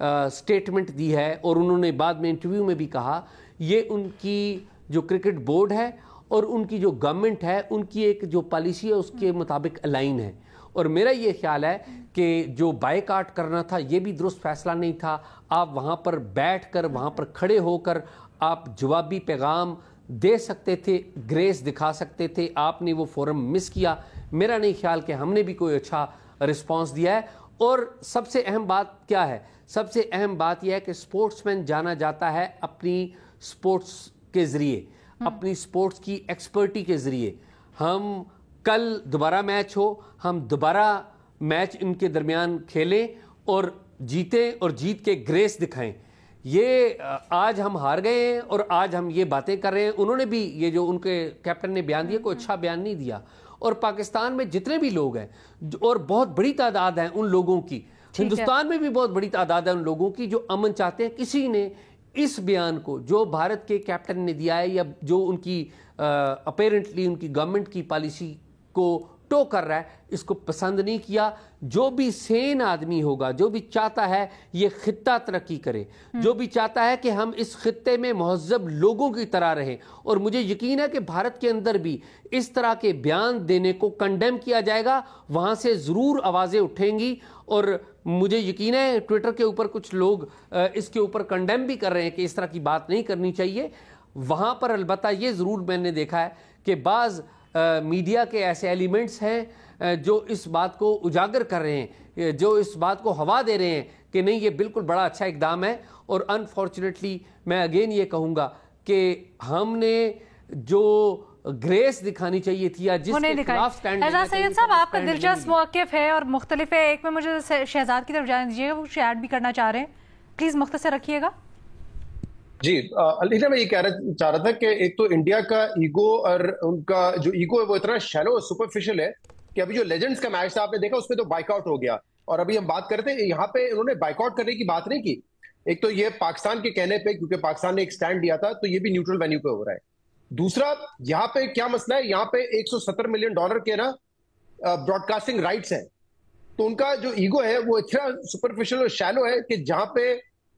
स्टेटमेंट दी है और उन्होंने बाद में इंटरव्यू में भी कहा, ये उनकी जो क्रिकेट बोर्ड है और उनकी जो गवर्नमेंट है उनकी एक जो पॉलिसी है उसके मुताबिक अलाइन है। और मेरा ये ख्याल है कि जो बायकॉट करना था ये भी दुरुस्त फैसला नहीं था। आप वहाँ पर बैठकर, वहाँ पर खड़े होकर आप जवाबी पैगाम दे सकते थे, ग्रेस दिखा सकते थे। आपने वो फोरम मिस किया। मेरा नहीं ख्याल कि हमने भी कोई अच्छा रिस्पांस दिया है। और सबसे अहम बात क्या है? सबसे अहम बात यह है कि स्पोर्ट्समैन जाना जाता है अपनी स्पोर्ट्स के ज़रिए, अपनी स्पोर्ट्स की एक्सपर्टी के ज़रिए। हम कल दोबारा मैच हो, हम दोबारा मैच इनके दरमियान खेलें और जीतें और जीत के ग्रेस दिखाएं। ये आज हम हार गए हैं और आज हम ये बातें कर रहे हैं। उन्होंने भी ये जो उनके कैप्टन ने बयान दिया कोई अच्छा बयान नहीं दिया। और पाकिस्तान में जितने भी लोग हैं और बहुत बड़ी तादाद है उन लोगों की, हिंदुस्तान में भी बहुत बड़ी तादाद है उन लोगों की जो अमन चाहते हैं। किसी ने इस बयान को जो भारत के कैप्टन ने दिया है या जो उनकी अपेरेंटली उनकी गवर्नमेंट की पॉलिसी को टो कर रहा है, इसको पसंद नहीं किया। जो भी सेन आदमी होगा, जो भी चाहता है ये खित्ता तरक्की करे, जो भी चाहता है कि हम इस खित्ते में महज़ब लोगों की तरह रहें, और मुझे यकीन है कि भारत के अंदर भी इस तरह के बयान देने को कंडेम किया जाएगा, वहाँ से ज़रूर आवाज़ें उठेंगी। और मुझे यकीन है ट्विटर के ऊपर कुछ लोग इसके ऊपर कंडेम भी कर रहे हैं कि इस तरह की बात नहीं करनी चाहिए। वहाँ पर अलबत्ता ये ज़रूर मैंने देखा है कि बाज़ मीडिया के ऐसे एलिमेंट्स हैं जो इस बात को उजागर कर रहे हैं, जो इस बात को हवा दे रहे हैं कि नहीं ये बिल्कुल बड़ा अच्छा इकदाम है। और अनफॉर्चुनेटली मैं अगेन ये कहूँगा कि हमने जो ग्रेस दिखानी चाहिए थी या जिसके खिलाफ स्टैंड लेना चाहिए। सैयद साहब, आपका दिलचस्प मौक़िफ़ है और मुख्तलिफ है। एक में मुझे शहजाद की तरफ जाने दीजिएगा, वो ऐड भी करना चाह रहे हैं, प्लीज़ मुख्तसर रखिएगा। जी अलीना, मैं ये चाह रहा था कि एक तो इंडिया का ईगो और उनका जो ईगो है वो इतना शैलो और सुपरफिशियल है कि अभी जो लेजेंड्स का मैच था आपने देखा उसमें तो बाइकआउट हो गया। और अभी हम बात करते हैं यहाँ पे उन्होंने बाइकआउट करने की बात नहीं की। एक तो ये पाकिस्तान के कहने पे, क्योंकि पाकिस्तान ने एक स्टैंड लिया था, तो ये भी न्यूट्रल वेन्यू पे हो रहा है। दूसरा, यहाँ पे क्या मसला है, यहाँ पे $170 मिलियन के ना ब्रॉडकास्टिंग राइट्स हैं। तो उनका जो ईगो है वो इतना सुपरफिशियल और शैलो है कि जहां पे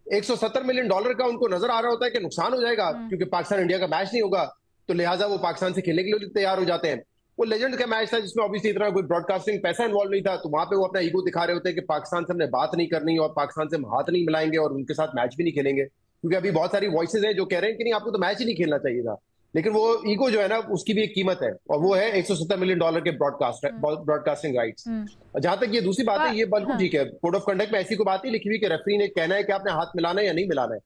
$170 मिलियन का उनको नजर आ रहा होता है कि नुकसान हो जाएगा क्योंकि पाकिस्तान इंडिया का मैच नहीं होगा, तो लिहाजा वो पाकिस्तान से खेलने के लिए तैयार हो जाते हैं। वो लेजेंड का मैच था जिसमें ऑब्वियसली इतना कोई ब्रॉडकास्टिंग पैसा इन्वॉल्व नहीं था, तो वहां पे वो अपना ईगो दिखा रहे होते हैं कि पाकिस्तान से हमने बात नहीं करनी और पाकिस्तान से हम हाथ नहीं मिलाएंगे और उनके साथ मैच भी नहीं खेलेंगे, क्योंकि अभी बहुत सारी वॉइसेज हैं जो कह रहे हैं कि नहीं आपको तो मैच ही नहीं खेलना चाहिए था। लेकिन वो ईगो जो है ना उसकी भी एक कीमत है, और वो है $170 मिलियन के ब्रॉडकास्टिंग राइट्स। जहां तक ये दूसरी बात है, ये बिल्कुल ठीक है, कोड ऑफ कंडक्ट में ऐसी कोई बात नहीं लिखी हुई कि रेफरी ने कहना है कि आपने हाथ मिलाना है या नहीं मिलाना है।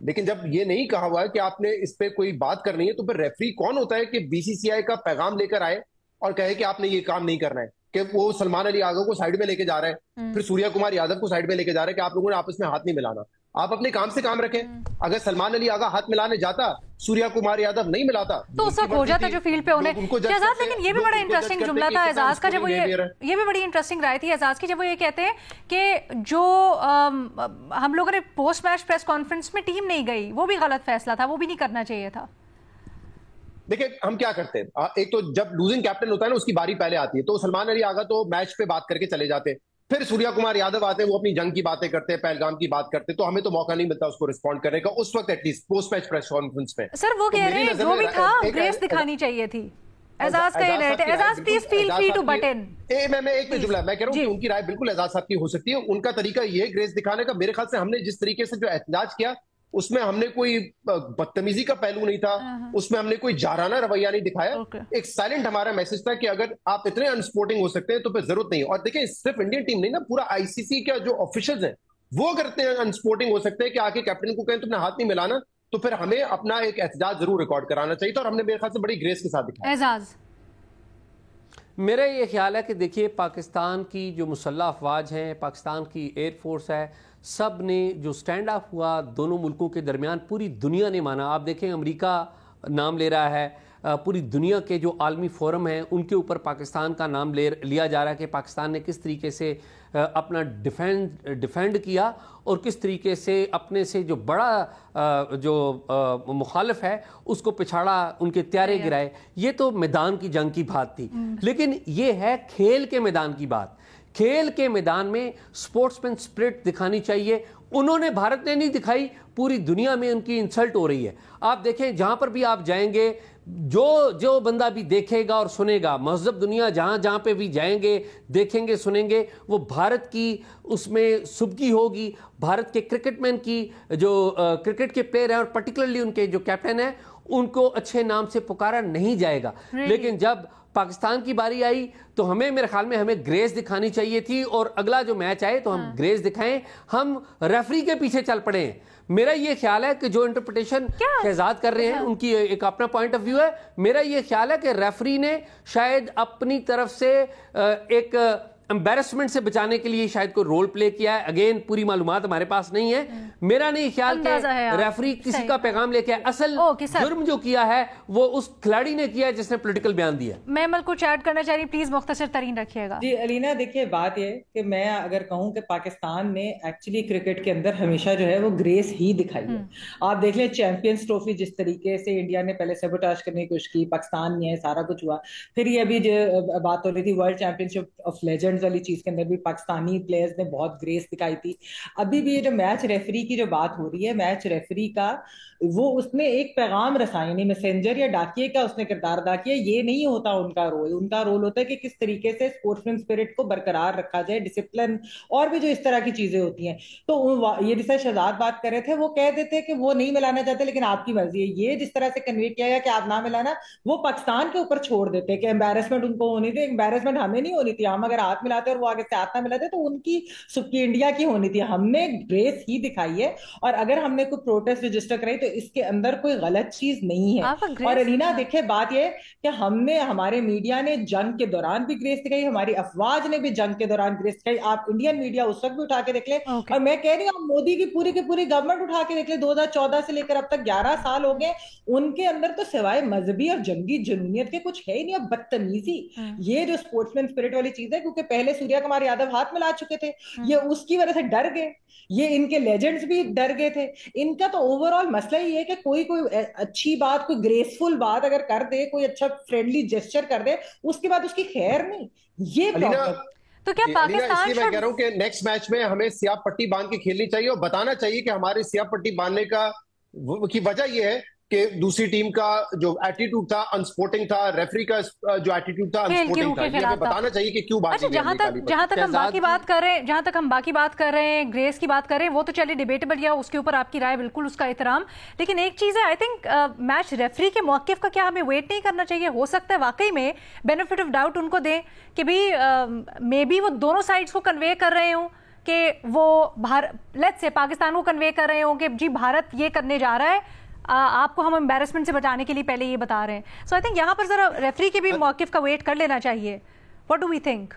लेकिन जब ये नहीं कहा हुआ है कि आपने इस पे कोई बात करनी है, तो फिर रेफरी कौन होता है कि बीसीसीआई का पैगाम लेकर आए और कहे कि आपने ये काम नहीं करना है? कि वो सलमान अली आगा को साइड में लेके जा रहा है, फिर सूर्या कुमार यादव को साइड में लेके जा रहा है कि आप लोगों ने आपस में हाथ नहीं मिलाना। आप अपने काम से काम रखें। अगर सलमान अली आगा हाथ मिलाने जाता, सूर्या कुमार यादव नहीं मिलाता, तो उस वक्त हो जाता जो फील्ड पे उन्हें शहजाद। लेकिन ये भी बड़ा इंटरेस्टिंग जुमला था एजाज का जब वो ये भी बड़ी इंटरेस्टिंग राय थी एजाज की जब वो ये कहते हैं कि जो हम लोगों ने पोस्ट मैच प्रेस कॉन्फ्रेंस में टीम नहीं गई, वो भी गलत फैसला था, वो भी नहीं करना चाहिए था। देखिए हम क्या करते हैं, एक तो जब लूजिंग कैप्टन होता है ना उसकी बारी पहले आती है, तो सलमान अली आगा तो मैच पे बात करके चले जाते हैं, फिर सूर्या कुमार यादव आते हैं, वो अपनी जंग की बातें करते हैं, पहलगाम की बात करते हैं, तो हमें तो मौका नहीं मिलता उसको रिस्पॉन्ड करने का उस वक्त at least post match press conference में। सर वो कह रहे हैं जो भी था ग्रेस दिखानी चाहिए थी। एजाज कह रहे थे, Ejaz please feel free to butt in. मैं एक मिनट जुमला मैं कह रहा हूं कि उनकी राय बिल्कुल एजाज साहब की हो सकती है, उनका तरीका ये ग्रेस दिखाने का। मेरे ख्याल से हमने जिस तरीके से जो एहतजाज किया उसमें हमने कोई बदतमीजी का पहलू नहीं था, उसमें हमने कोई जाराना रवैया नहीं दिखाया। एक साइलेंट हमारा मैसेज था कि अगर आप इतने अनस्पोर्टिंग हो सकते हैं तो फिर जरूरत नहीं। और देखिए सिर्फ इंडियन टीम नहीं ना, पूरा आईसीसी का जो ऑफिशियल्स हैं वो अगर इतने अनस्पोर्टिंग हो सकते हैं कि आके कैप्टन को कहें तुमने हाथ नहीं मिलाना, तो फिर हमें अपना एक एहतजाज जरूर रिकॉर्ड कराना चाहिए था, और हमने मेरे ख्याल से बड़ी ग्रेस के साथ दिखाया। एजाज मेरा ये ख्याल है कि देखिए पाकिस्तान की जो मुसल्लह अफवाज हैं, पाकिस्तान की एयरफोर्स है, सब ने जो स्टैंड ऑफ हुआ दोनों मुल्कों के दरमियान पूरी दुनिया ने माना। आप देखें अमेरिका नाम ले रहा है, पूरी दुनिया के जो आलमी फोरम हैं उनके ऊपर पाकिस्तान का नाम लिया जा रहा है कि पाकिस्तान ने किस तरीके से अपना डिफेंड किया और किस तरीके से अपने से जो बड़ा जो मुखालिफ है उसको पिछाड़ा, उनके त्यारे गिराए। ये तो मैदान की जंग की बात थी, लेकिन ये है खेल के मैदान की बात। खेल के मैदान में स्पोर्ट्समैन स्पिरिट दिखानी चाहिए, उन्होंने, भारत ने नहीं दिखाई, पूरी दुनिया में उनकी इंसल्ट हो रही है। आप देखें जहां पर भी आप जाएंगे, जो बंदा भी देखेगा और सुनेगा, महज़ब दुनिया जहां पे भी जाएंगे, देखेंगे, सुनेंगे, वो भारत की उसमें सुबकी होगी, भारत के क्रिकेटमैन की, जो क्रिकेट के प्लेयर हैं और पर्टिकुलरली उनके जो कैप्टन हैं, उनको अच्छे नाम से पुकारा नहीं जाएगा। लेकिन जब पाकिस्तान की बारी आई तो हमें, मेरे ख्याल में हमें ग्रेस दिखानी चाहिए थी, और अगला जो मैच आए तो हम ग्रेस दिखाएं। हम रेफरी के पीछे चल पड़े हैं। मेरा ये ख्याल है कि जो इंटरप्रिटेशन शहजाद कर रहे हैं उनकी एक अपना पॉइंट ऑफ व्यू है। मेरा ये ख्याल है कि रेफरी ने शायद अपनी तरफ से एक एम्बैरेसमेंट से बचाने के लिए शायद कोई रोल प्ले किया है। अगेन पूरी मालूमात हमारे पास नहीं है, मेरा नहीं ख्याल कि रेफरी किसी का पैगाम लेके आया। असल जुर्म जो किया है वो उस खिलाड़ी ने किया है जिसने पॉलिटिकल बयान दिया। मैं अमल को चैट करना चाह रही, प्लीज मुख्तसर तरीन रखिएगा। जी अलीना, देखिए बात ये कि मैं अगर कहूं कि पाकिस्तान ने एक्चुअली क्रिकेट के अंदर हमेशा जो है वो ग्रेस ही दिखाई है। आप देख लें चैंपियंस ट्रॉफी जिस तरीके से इंडिया ने पहले सबोटाज करने की कोशिश की, पाकिस्तान में सारा कुछ हुआ, फिर ये अभी जो बात हो रही थी वर्ल्ड चैंपियनशिप ऑफ लेजेंड्स वाली चीज के अंदर भी पाकिस्तानी प्लेयर्स ने बहुत ग्रेस दिखाई थी। अभी भी ये जो मैच रेफरी की जो बात हो रही है, मैच रेफरी का वो उसने एक पैगाम रसाई नहीं, मैसेंजर या डाकिए का उसने किरदार अदा किया। ये नहीं होता उनका रोल। उनका रोल होता है कि किस तरीके से स्पोर्ट्समैन स्पिरिट को बरकरार रखा जाए, डिसिप्लिन और भी जो इस तरह की चीजें होती हैं। तो ये जिससे शहजाद बात कर रहे थे, वो कह देते कि वो नहीं मिलाना चाहते लेकिन आपकी मर्जी है। ये जिस तरह से कन्वे किया गया कि आप ना मिलाना, वो पाकिस्तान के ऊपर छोड़ देते कि एम्बैरेसमेंट उनको होनी थी। एम्बैरेसमेंट हमें नहीं होनी थी। हम अगर हाथ मिलाते और वो आगे से हाथ ना मिलाते तो उनकी सुबकी इंडिया की होनी थी। हमने ग्रेस ही दिखाई है, और अगर हमने कोई प्रोटेस्ट रजिस्टर कराई तो इसके अंदर कोई गलत चीज नहीं है। और अलीना देखिए बात यह कि हमने, हमारे मीडिया ने जंग के दौरान भी ग्रेस दिखाई, हमारी अफवाज ने भी जंग के दौरान ग्रेस दिखाई। आप इंडियन मीडिया उस वक्त भी उठा के देख ले, और मैं कह रही हूँ मोदी की पूरी गवर्नमेंट उठा के देख ले, 2014 से लेकर अब तक 11 साल हो गए, उनके अंदर तो सिवाय मजहबी और जंगी जुनूनियत के कुछ है ही नहीं। अब बदतमीजी, ये जो स्पोर्ट्समैन स्पिरिट वाली चीज है, क्योंकि पहले सूर्या कुमार यादव हाथ मिला चुके थे, ये उसकी वजह से डर गए, ये इनके लेजेंड्स भी डर गए थे। इनका तो ओवरऑल मसला ही है कि कोई अच्छी बात, कोई ग्रेसफुल बात अगर कर दे, कोई अच्छा फ्रेंडली जेस्चर कर दे, उसके बाद उसकी खैर नहीं। ये प्रॉब्लम तो क्या पाकिस्तान इसलिए मैं कह रहा हूं कि नेक्स्ट मैच में हमें सियाह पट्टी बांध के खेलनी चाहिए और बताना चाहिए कि हमारे सियाह पट्टी बांधने की वजह यह है कि दूसरी टीम का जो एटीट्यूड था अनस्पोर्टिंग था, रेफरी का जो एटीट्यूड था अनस्पोर्टिंग था, ये हमें बताना चाहिए कि क्यों बात। अच्छा, जहां तक हम बाकी बात कर रहे हैं, ग्रेस की बात कर रहे हैं, वो तो चलिए डिबेटेबल, या उसके ऊपर आपकी राय बिल्कुल उसका एहतराम। लेकिन एक चीज है, आई थिंक मैच रेफरी के मौकिफ का क्या हमें वेट नहीं करना चाहिए? हो सकता है वाकई में बेनिफिट ऑफ डाउट उनको दें कि भी मे बी वो दोनों साइड्स को कन्वे कर रहे हो कि वो लेट्स से पाकिस्तान को कन्वे कर रहे हो कि जी भारत ये करने जा रहा है, आपको हम एम्बैरेसमेंट से बचाने के लिए पहले ये बता रहे हैं। सो आई थिंक यहाँ पर जरा रेफरी के भी मौकिफ का वेट कर लेना चाहिए। What do we think?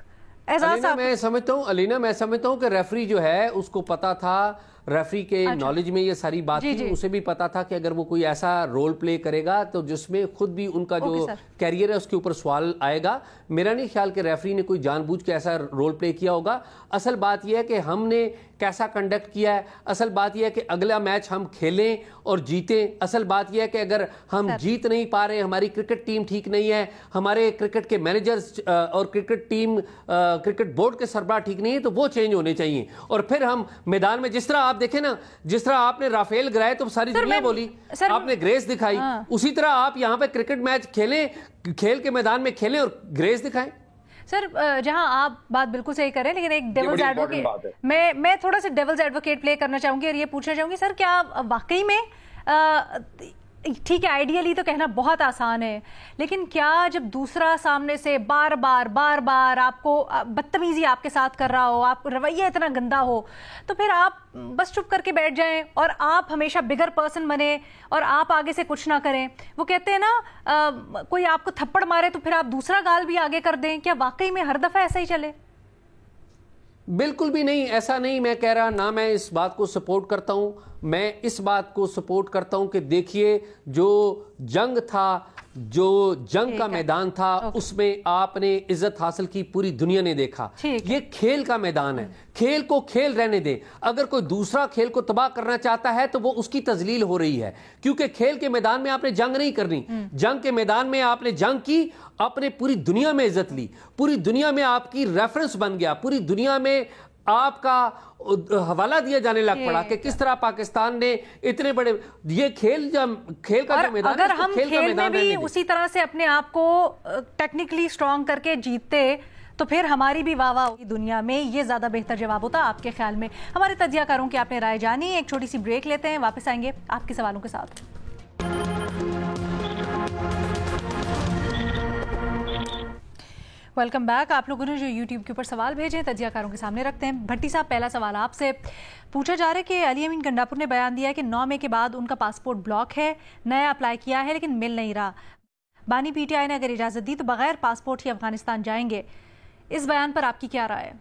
मैं समझता हूँ कि रेफरी जो है उसको पता था, रेफरी के नॉलेज में ये सारी बात थी, उसे भी पता था कि अगर वो कोई ऐसा रोल प्ले करेगा तो जिसमें खुद भी उनका जो कैरियर है उसके ऊपर सवाल आएगा। मेरा नहीं ख्याल कि रेफरी ने कोई जानबूझ के ऐसा रोल प्ले किया होगा। असल बात यह है कि हमने कैसा कंडक्ट किया है, असल बात यह है कि अगला मैच हम खेलें और जीतें। असल बात यह है कि अगर हम जीत नहीं पा रहे, हमारी क्रिकेट टीम ठीक नहीं है, हमारे क्रिकेट के मैनेजर्स और क्रिकेट बोर्ड के सरबराह ठीक नहीं है, तो वो चेंज होने चाहिए। और फिर हम मैदान में जिस तरह आप देखें ना, जिस तरह आपने राफेल गिराए तो सारी दुनिया बोली, आपने ग्रेस दिखाई, उसी तरह आप यहाँ पे क्रिकेट मैच खेलें, खेल के मैदान में खेलें और ग्रेस दिखाएं। सर, जहां आप बात बिल्कुल सही करें, लेकिन एक डेविल्स एडवोकेट, मैं थोड़ा सा डेविल्स एडवोकेट प्ले करना चाहूंगी और ये पूछना चाहूंगी, सर क्या वाकई में ठीक है, आइडियली तो कहना बहुत आसान है, लेकिन क्या जब दूसरा सामने से बार बार आपको बदतमीजी आपके साथ कर रहा हो, आपको रवैया इतना गंदा हो, तो फिर आप बस चुप करके बैठ जाएं और आप हमेशा बिगर पर्सन बने और आप आगे से कुछ ना करें? वो कहते हैं ना, कोई आपको थप्पड़ मारे तो फिर आप दूसरा गाल भी आगे कर दें। क्या वाकई में हर दफा ऐसा ही चले? बिल्कुल भी नहीं, ऐसा नहीं मैं कह रहा, ना मैं इस बात को सपोर्ट करता हूं। मैं इस बात को सपोर्ट करता हूं कि देखिए, जो जंग था, जो जंग का मैदान था, उसमें आपने इज्जत हासिल की, पूरी दुनिया ने देखा। ये खेल का मैदान है, खेल को खेल रहने दें। अगर कोई दूसरा खेल को तबाह करना चाहता है तो वो उसकी तजलील हो रही है, क्योंकि खेल के मैदान में आपने जंग नहीं करनी। जंग के मैदान में आपने जंग की, आपने पूरी दुनिया में इज्जत ली, पूरी दुनिया में आपकी रेफरेंस बन गया, पूरी दुनिया में आपका हवाला दिया जाने लग पड़ा कि किस तरह पाकिस्तान ने इतने बड़े ये खेल का जो मैदान, अगर हम खेल में भी उसी तरह से अपने आप को टेक्निकली स्ट्रांग करके जीतते तो फिर हमारी भी वाह वाह होगी दुनिया में। ये ज्यादा बेहतर जवाब होता आपके ख्याल में? हमारे तज्जियाकारों की आपने राय जानी। एक छोटी सी ब्रेक लेते हैं, वापस आएंगे आपके सवालों के साथ। Welcome back. आप लोगों ने जो यूट्यूब के ऊपर सवाल भेजे हैं तज्जियाकारों के सामने रखते हैं। भट्टी साहब, पहला सवाल आपसे पूछा जा रहा है कि अली अमीन गंडापुर ने बयान दिया है कि 9 मई के बाद उनका पासपोर्ट ब्लॉक है, नया अप्लाई किया है लेकिन मिल नहीं रहा। बानी पीटीआई ने अगर इजाज़त दी तो बगैर पासपोर्ट ही अफगानिस्तान जाएंगे। इस बयान पर आपकी क्या राय है?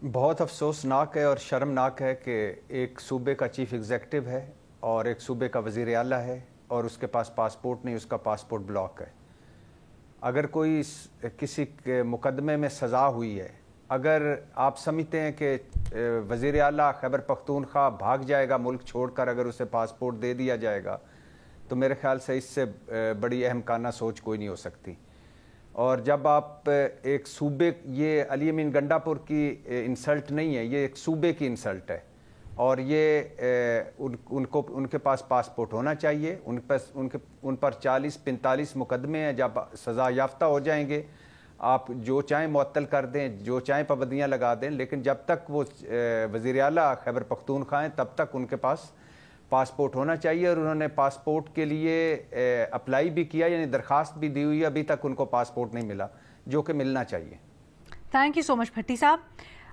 बहुत अफसोसनाक है और शर्मनाक है कि एक सूबे का चीफ एग्जीक्यूटिव है और एक सूबे का वज़ीर आला है और उसके पास पासपोर्ट नहीं, उसका पासपोर्ट ब्लॉक है। अगर कोई किसी के मुकदमे में सज़ा हुई है, अगर आप समझते हैं कि वज़ीर आला खैबर पख्तूनख्वा भाग जाएगा मुल्क छोड़कर, अगर उसे पासपोर्ट दे दिया जाएगा, तो मेरे ख्याल से इससे बड़ी अहमकाना सोच कोई नहीं हो सकती। और जब आप एक सूबे, ये अली अमीन गंडापुर की इंसल्ट नहीं है, ये एक सूबे की इंसल्ट है और ये उनके पास पासपोर्ट होना चाहिए। उन पर 40-45 मुकदमे हैं। जब सज़ा याफ्ता हो जाएंगे, आप जो चाहें मुअत्तल कर दें, जो चाहें पाबंदियाँ लगा दें, लेकिन जब तक वो वज़ीर आला खैबर पख्तूनख्वा हैं तब तक उनके पास पासपोर्ट होना चाहिए। और उन्होंने पासपोर्ट के लिए अप्लाई भी किया, यानी दरख्वास्त भी दी हुई है, अभी तक उनको पासपोर्ट नहीं मिला, जो कि मिलना चाहिए। थैंक यू सो मच भट्टी साहब।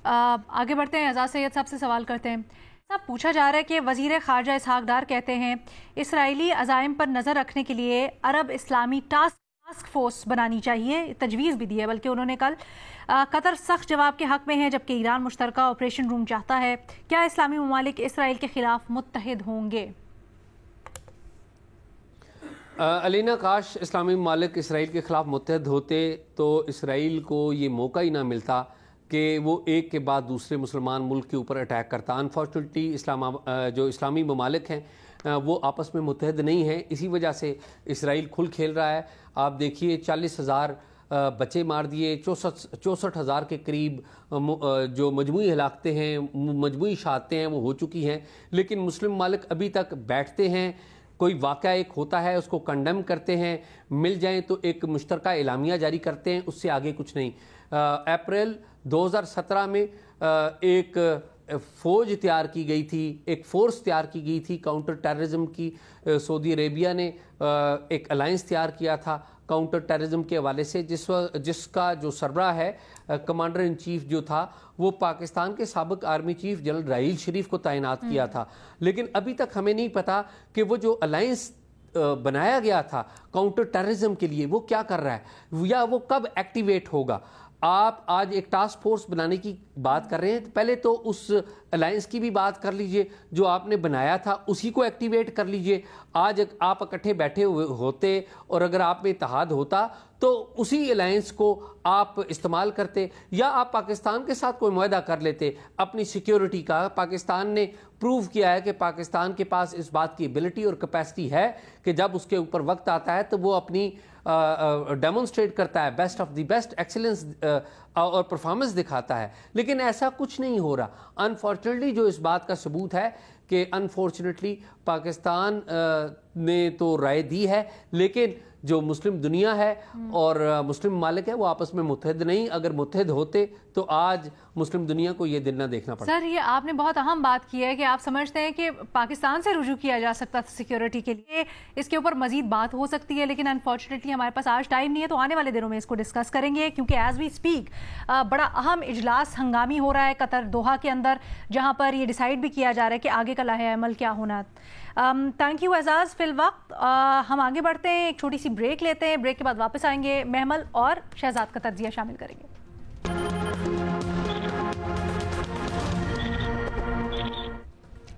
आगे बढ़ते हैं, एजाज सैयद साहब से सवाल करते हैं। साहब, पूछा जा रहा है कि वज़ीर ख़ारजा इसहाक डार कहते हैं इसराइली अज़ाइम पर नज़र रखने के लिए अरब इस्लामी टास्क फोर्स बनानी चाहिए, तजवीज़ भी दी है। बल्कि उन्होंने कल कतर सख्त जवाब के हक़ में है जबकि ईरान मुश्तरका ऑपरेशन रूम चाहता है। क्या इस्लामी ममालिक इसराइल के ख़िलाफ़ मुत्तहिद होंगे? अलीना, काश इस्लामी ममालिक इसराइल के ख़िलाफ़ मुत्तहिद होते तो इसराइल को ये मौका ही ना मिलता कि वो एक के बाद दूसरे मुसलमान मुल्क के ऊपर अटैक करता। अनफॉर्चुनेटली जो इस्लामी ममालिक हैं वो आपस में मुत्तहिद नहीं हैं, इसी वजह से इसराइल खुल खेल रहा है। आप देखिए 40,000 बच्चे मार दिए, 64,000 के करीब जो मजमूई हलाकतें हैं, मजमूई शहादतें हैं वो हो चुकी हैं। लेकिन मुस्लिम मालिक अभी तक बैठते हैं, कोई वाक़या एक होता है उसको कंडेम करते हैं, मिल जाएं तो एक मुश्तरका एलामिया जारी करते हैं, उससे आगे कुछ नहीं। अप्रैल 2017 में एक फ़ौज तैयार की गई थी, एक फ़ोर्स तैयार की गई थी काउंटर टेररिज्म की। सऊदी अरेबिया ने एक अलायंस तैयार किया था काउंटर टेररिज्म के हवाले से, जिसका जो सरबराह है, कमांडर इन चीफ जो था, वो पाकिस्तान के साबिक आर्मी चीफ जनरल राहील शरीफ को तैनात किया था। लेकिन अभी तक हमें नहीं पता कि वो जो अलायंस बनाया गया था काउंटर टेररिज्म के लिए वो क्या कर रहा है या वो कब एक्टिवेट होगा। आप आज एक टास्क फोर्स बनाने की बात कर रहे हैं, तो पहले तो उस अलायंस की भी बात कर लीजिए, जो आपने बनाया था उसी को एक्टिवेट कर लीजिए। आज आप इकट्ठे बैठे हुए होते और अगर आप में इत्तेहाद होता तो उसी अलायंस को आप इस्तेमाल करते, या आप पाकिस्तान के साथ कोई मुआहदा कर लेते अपनी सिक्योरिटी का। पाकिस्तान ने प्रूव किया है कि पाकिस्तान के पास इस बात की एबिलिटी और कैपेसिटी है कि जब उसके ऊपर वक्त आता है तो वो अपनी डेमोन्स्ट्रेट करता है, best of the best excellence और परफॉर्मेंस दिखाता है। लेकिन ऐसा कुछ नहीं हो रहा। अनफॉर्चुनेटली जो इस बात का सबूत है कि अनफॉर्चुनेटली पाकिस्तान ने तो राय दी है, लेकिन जो मुस्लिम दुनिया है और मुस्लिम मालिक है वो आपस में मुत्तहिद नहीं। अगर मुत्तहिद होते तो आज मुस्लिम दुनिया को ये दिन ना देखना पड़ता। सर, ये आपने बहुत अहम बात की है कि आप समझते हैं कि पाकिस्तान से रुजू किया जा सकता था सिक्योरिटी के लिए, इसके ऊपर मजीद बात हो सकती है, लेकिन अनफॉर्चुनेटली हमारे पास आज टाइम नहीं है। तो आने वाले दिनों में इसको डिस्कस करेंगे, क्योंकि एज वी स्पीक बड़ा अहम इजलास हंगामी हो रहा है कतर दोहा के अंदर, जहाँ पर ये डिसाइड भी किया जा रहा है कि आगे का लाहे अमल क्या होना। Thank you Ejaz. फिल वक्त हम आगे बढ़ते हैं, एक छोटी सी ब्रेक लेते हैं, ब्रेक के बाद वापस आएंगे, महमल और शहजाद का तज्जिया शामिल करेंगे।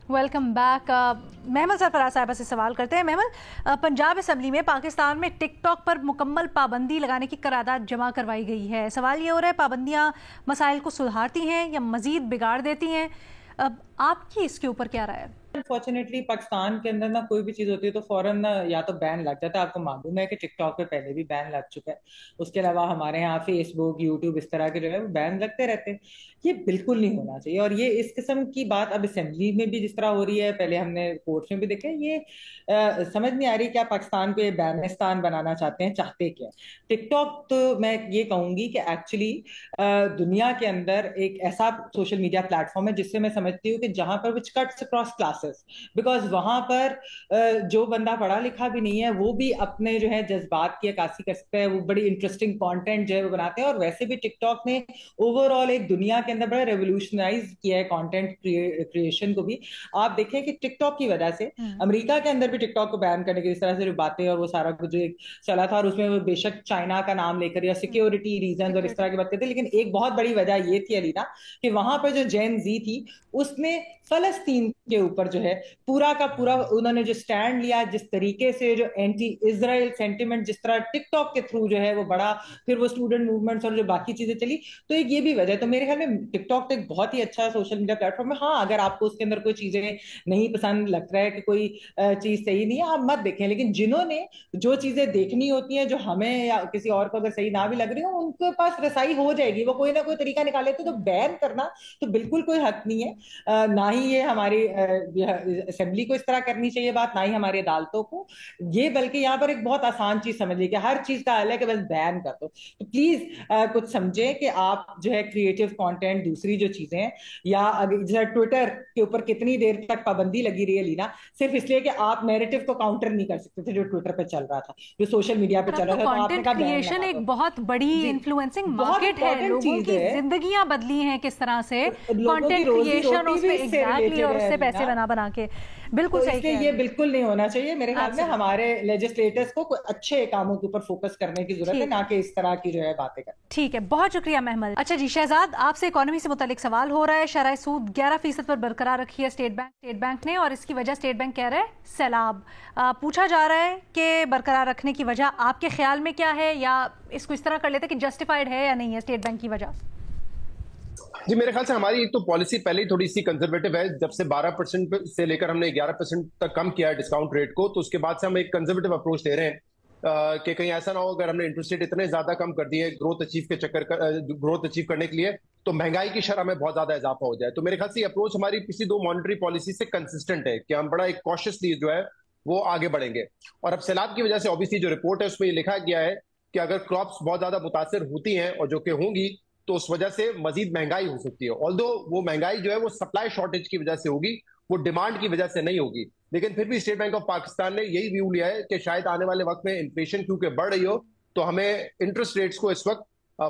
Welcome back. महमल सरफराज साहिबा से सवाल करते हैं। महमल, पंजाब असम्बली में पाकिस्तान में टिकटॉक पर मुकम्मल पाबंदी लगाने की करारदाद जमा करवाई गई है। सवाल ये हो रहा है, पाबंदियां मसाइल को सुधारती हैं या मजीद बिगाड़ देती हैं? आपकी इसके ऊपर क्या राय है? अनफॉर्चुनेटली पाकिस्तान के अंदर ना कोई भी चीज होती है तो फौरन ना या तो बैन लग जाता है। आपको मालूम है कि टिकटॉक पे पहले भी बैन लग चुका है। उसके अलावा हमारे यहाँ फेसबुक, यूट्यूब, इस तरह के जो है वो बैन लगते रहते हैं। ये बिल्कुल नहीं होना चाहिए। और ये इस किस्म की बात अब असेंबली में भी जिस तरह हो रही है, पहले हमने कोर्ट में भी देखा, ये समझ नहीं आ रही क्या पाकिस्तान को ये बैनिस्तान बनाना चाहते हैं, चाहते क्या। टिकटॉक तो मैं ये कहूंगी कि एक्चुअली दुनिया के अंदर एक ऐसा सोशल मीडिया प्लेटफॉर्म है जिससे मैं समझती हूँ कि जहां पर विच कट्स अक्रॉस क्लासेस, बिकॉज वहां पर जो बंदा पढ़ा लिखा भी नहीं है वो भी अपने जो है जज्बात की अक्कासी कर सकता है। वो बड़ी इंटरेस्टिंग कंटेंट जो है वो बनाते हैं। और वैसे भी टिकटॉक ने ओवरऑल एक दुनिया के अंदर बड़ा रेवोल्यूशनाइज किया है कंटेंट क्रिएशन को भी। आप देखें कि टिकटॉक की वजह से अमेरिका के अंदर भी टिकटॉक को बैन करने की इस तरह से जो बातें और वो सारा कुछ जो चला था, और उसमें वो बेशक चाइना का नाम लेकर या सिक्योरिटी रीजन और इस तरह की बात करते, लेकिन एक बहुत बड़ी वजह ये थी अलीना कि वहां पर जो जेन जी थी उसने फलस्तीन के ऊपर जो है पूरा का पूरा उन्होंने जो स्टैंड लिया, जिस तरीके से जो एंटी इजराइल सेंटिमेंट जिस तरह टिकटॉक के थ्रू जो है वो बड़ा, फिर वो स्टूडेंट मूवमेंट्स और जो बाकी चीजें चली, तो एक ये भी वजह। तो मेरे ख्याल में टिकटॉक तो एक बहुत ही अच्छा सोशल मीडिया प्लेटफॉर्म है। हाँ, अगर आपको उसके अंदर कोई चीजें नहीं पसंद, लग रहा है कि कोई चीज सही नहीं है, आप मत देखें। लेकिन जिन्होंने जो चीजें देखनी होती हैं, जो हमें या किसी और को अगर सही ना भी लग रही हो, उनके पास रसाई हो जाएगी, वो कोई ना कोई तरीका निकाल लेते। तो बैन करना तो बिल्कुल कोई हक नहीं है। ना ही ये हमारी असेंबली को इस तरह करनी चाहिए बात, ना ही हमारी अदालतों को ये, बल्कि यहाँ पर एक बहुत आसान चीज समझ लीजिए कि हर चीज का हल है कि बस बैन कर दो। तो प्लीज कुछ समझे कि आप जो है क्रिएटिव कंटेंट, दूसरी जो चीजें हैं, या जैसे ट्विटर के ऊपर कितनी देर तक पाबंदी लगी रही है लीना, सिर्फ इसलिए कि आप नैरेटिव को काउंटर नहीं कर सकते थे जो ट्विटर पे चल रहा था, जो सोशल मीडिया पे चल रहा था। तो कंटेंट क्रिएशन एक बहुत बड़ी इन्फ्लुएंसिंग मार्केट है, लोगों की जिंदगियां बदली हैं किस तरह से कंटेंट क्रिएशन, उसमें एग्जैक्टली, और उससे पैसे बना के। बिल्कुल तो सही इसलिए ये बिल्कुल नहीं होना चाहिए। मेरे ख्याल में हमारे लेजिस्लेटर्स को कुछ अच्छे कामों के ऊपर फोकस करने की जरूरत है, ना कि इस तरह की जो है बातें करना। ठीक है, बहुत शुक्रिया महमल। अच्छा जी शहजाद, आपसे इकोनॉमी से मुतालिक सवाल हो रहा है। शरह सूद 11% पर बरकरार रखी है स्टेट बैंक ने, और इसकी वजह स्टेट बैंक कह रहा है सैलाब। पूछा जा रहा है कि बरकरार रखने की वजह आपके ख्याल में क्या है, या इसको इस तरह कर लेते कि जस्टिफाइड है या नहीं है स्टेट बैंक की वजह? जी, मेरे ख्याल से हमारी तो पॉलिसी पहले ही थोड़ी सी कंजर्वेटिव है। जब से 12% से लेकर हमने 11% तक कम किया है डिस्काउंट रेट को, तो उसके बाद से हम एक कंजर्वेटिव अप्रोच दे रहे हैं कि कहीं ऐसा ना हो अगर हमने इंटरेस्ट रेट इतने ज्यादा कम कर दिए ग्रोथ अचीव करने के लिए तो महंगाई की शरह में बहुत ज्यादा इजाफा हो जाए। तो मेरे ख्याल से अप्रोच हमारी पिछली 2 मॉनेटरी पॉलिसी से कंसिस्टेंट है कि हम बड़ा एक कॉशियसली जो है वो आगे बढ़ेंगे। और अब सैलाब की वजह से ऑब्वियसली जो रिपोर्ट है उसमें ये लिखा गया है कि अगर क्रॉप्स बहुत ज्यादा मुतासर होती हैं और जो कि होंगी तो उस वजह से मजीद महंगाई हो सकती है। ऑल्दो वो महंगाई जो है वो सप्लाई शॉर्टेज की वजह से होगी, वो डिमांड की वजह से नहीं होगी। लेकिन फिर भी स्टेट बैंक ऑफ पाकिस्तान ने यही व्यू लिया है कि शायद आने वाले वक्त में इन्फ्लेशन क्योंकि बढ़ रही हो तो हमें इंटरेस्ट रेट्स को इस वक्त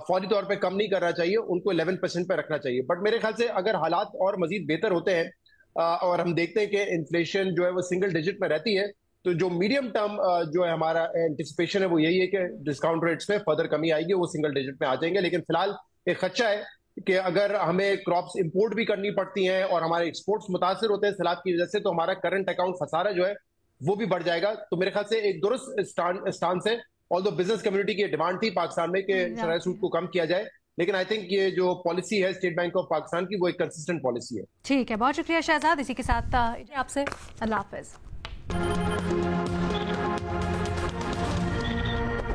फौरी तौर पे कम नहीं करना चाहिए, उनको 11% पे रखना चाहिए। बट मेरे ख्याल से अगर हालात और मजीद बेहतर होते हैं और हम देखते हैं कि इन्फ्लेशन जो है वो सिंगल डिजिट में रहती है तो जो मीडियम टर्म जो है हमारा एंटिसिपेशन है वो यही है कि डिस्काउंट रेट्स में फर्दर कमी आएगी, वो सिंगल डिजिट में आ जाएंगे। लेकिन फिलहाल एक खदशा है कि अगर हमें क्रॉप्स इंपोर्ट भी करनी पड़ती हैं और हमारे एक्सपोर्ट्स मुतासर होते हैं सैलाब की वजह से तो हमारा करंट अकाउंट खसारा जो है वो भी बढ़ जाएगा। तो मेरे ख्याल से एक दुरुस्त स्टांस है। ऑल्दो बिजनेस कम्युनिटी की डिमांड थी पाकिस्तान में कि शरह सूद को कम किया जाए, लेकिन आई थिंक ये जो पॉलिसी है स्टेट बैंक ऑफ पाकिस्तान की वो एक कंसिस्टेंट पॉलिसी है। ठीक है, बहुत शुक्रिया शहजाद। इसी के साथ आपसे अल्लाह हाफिज।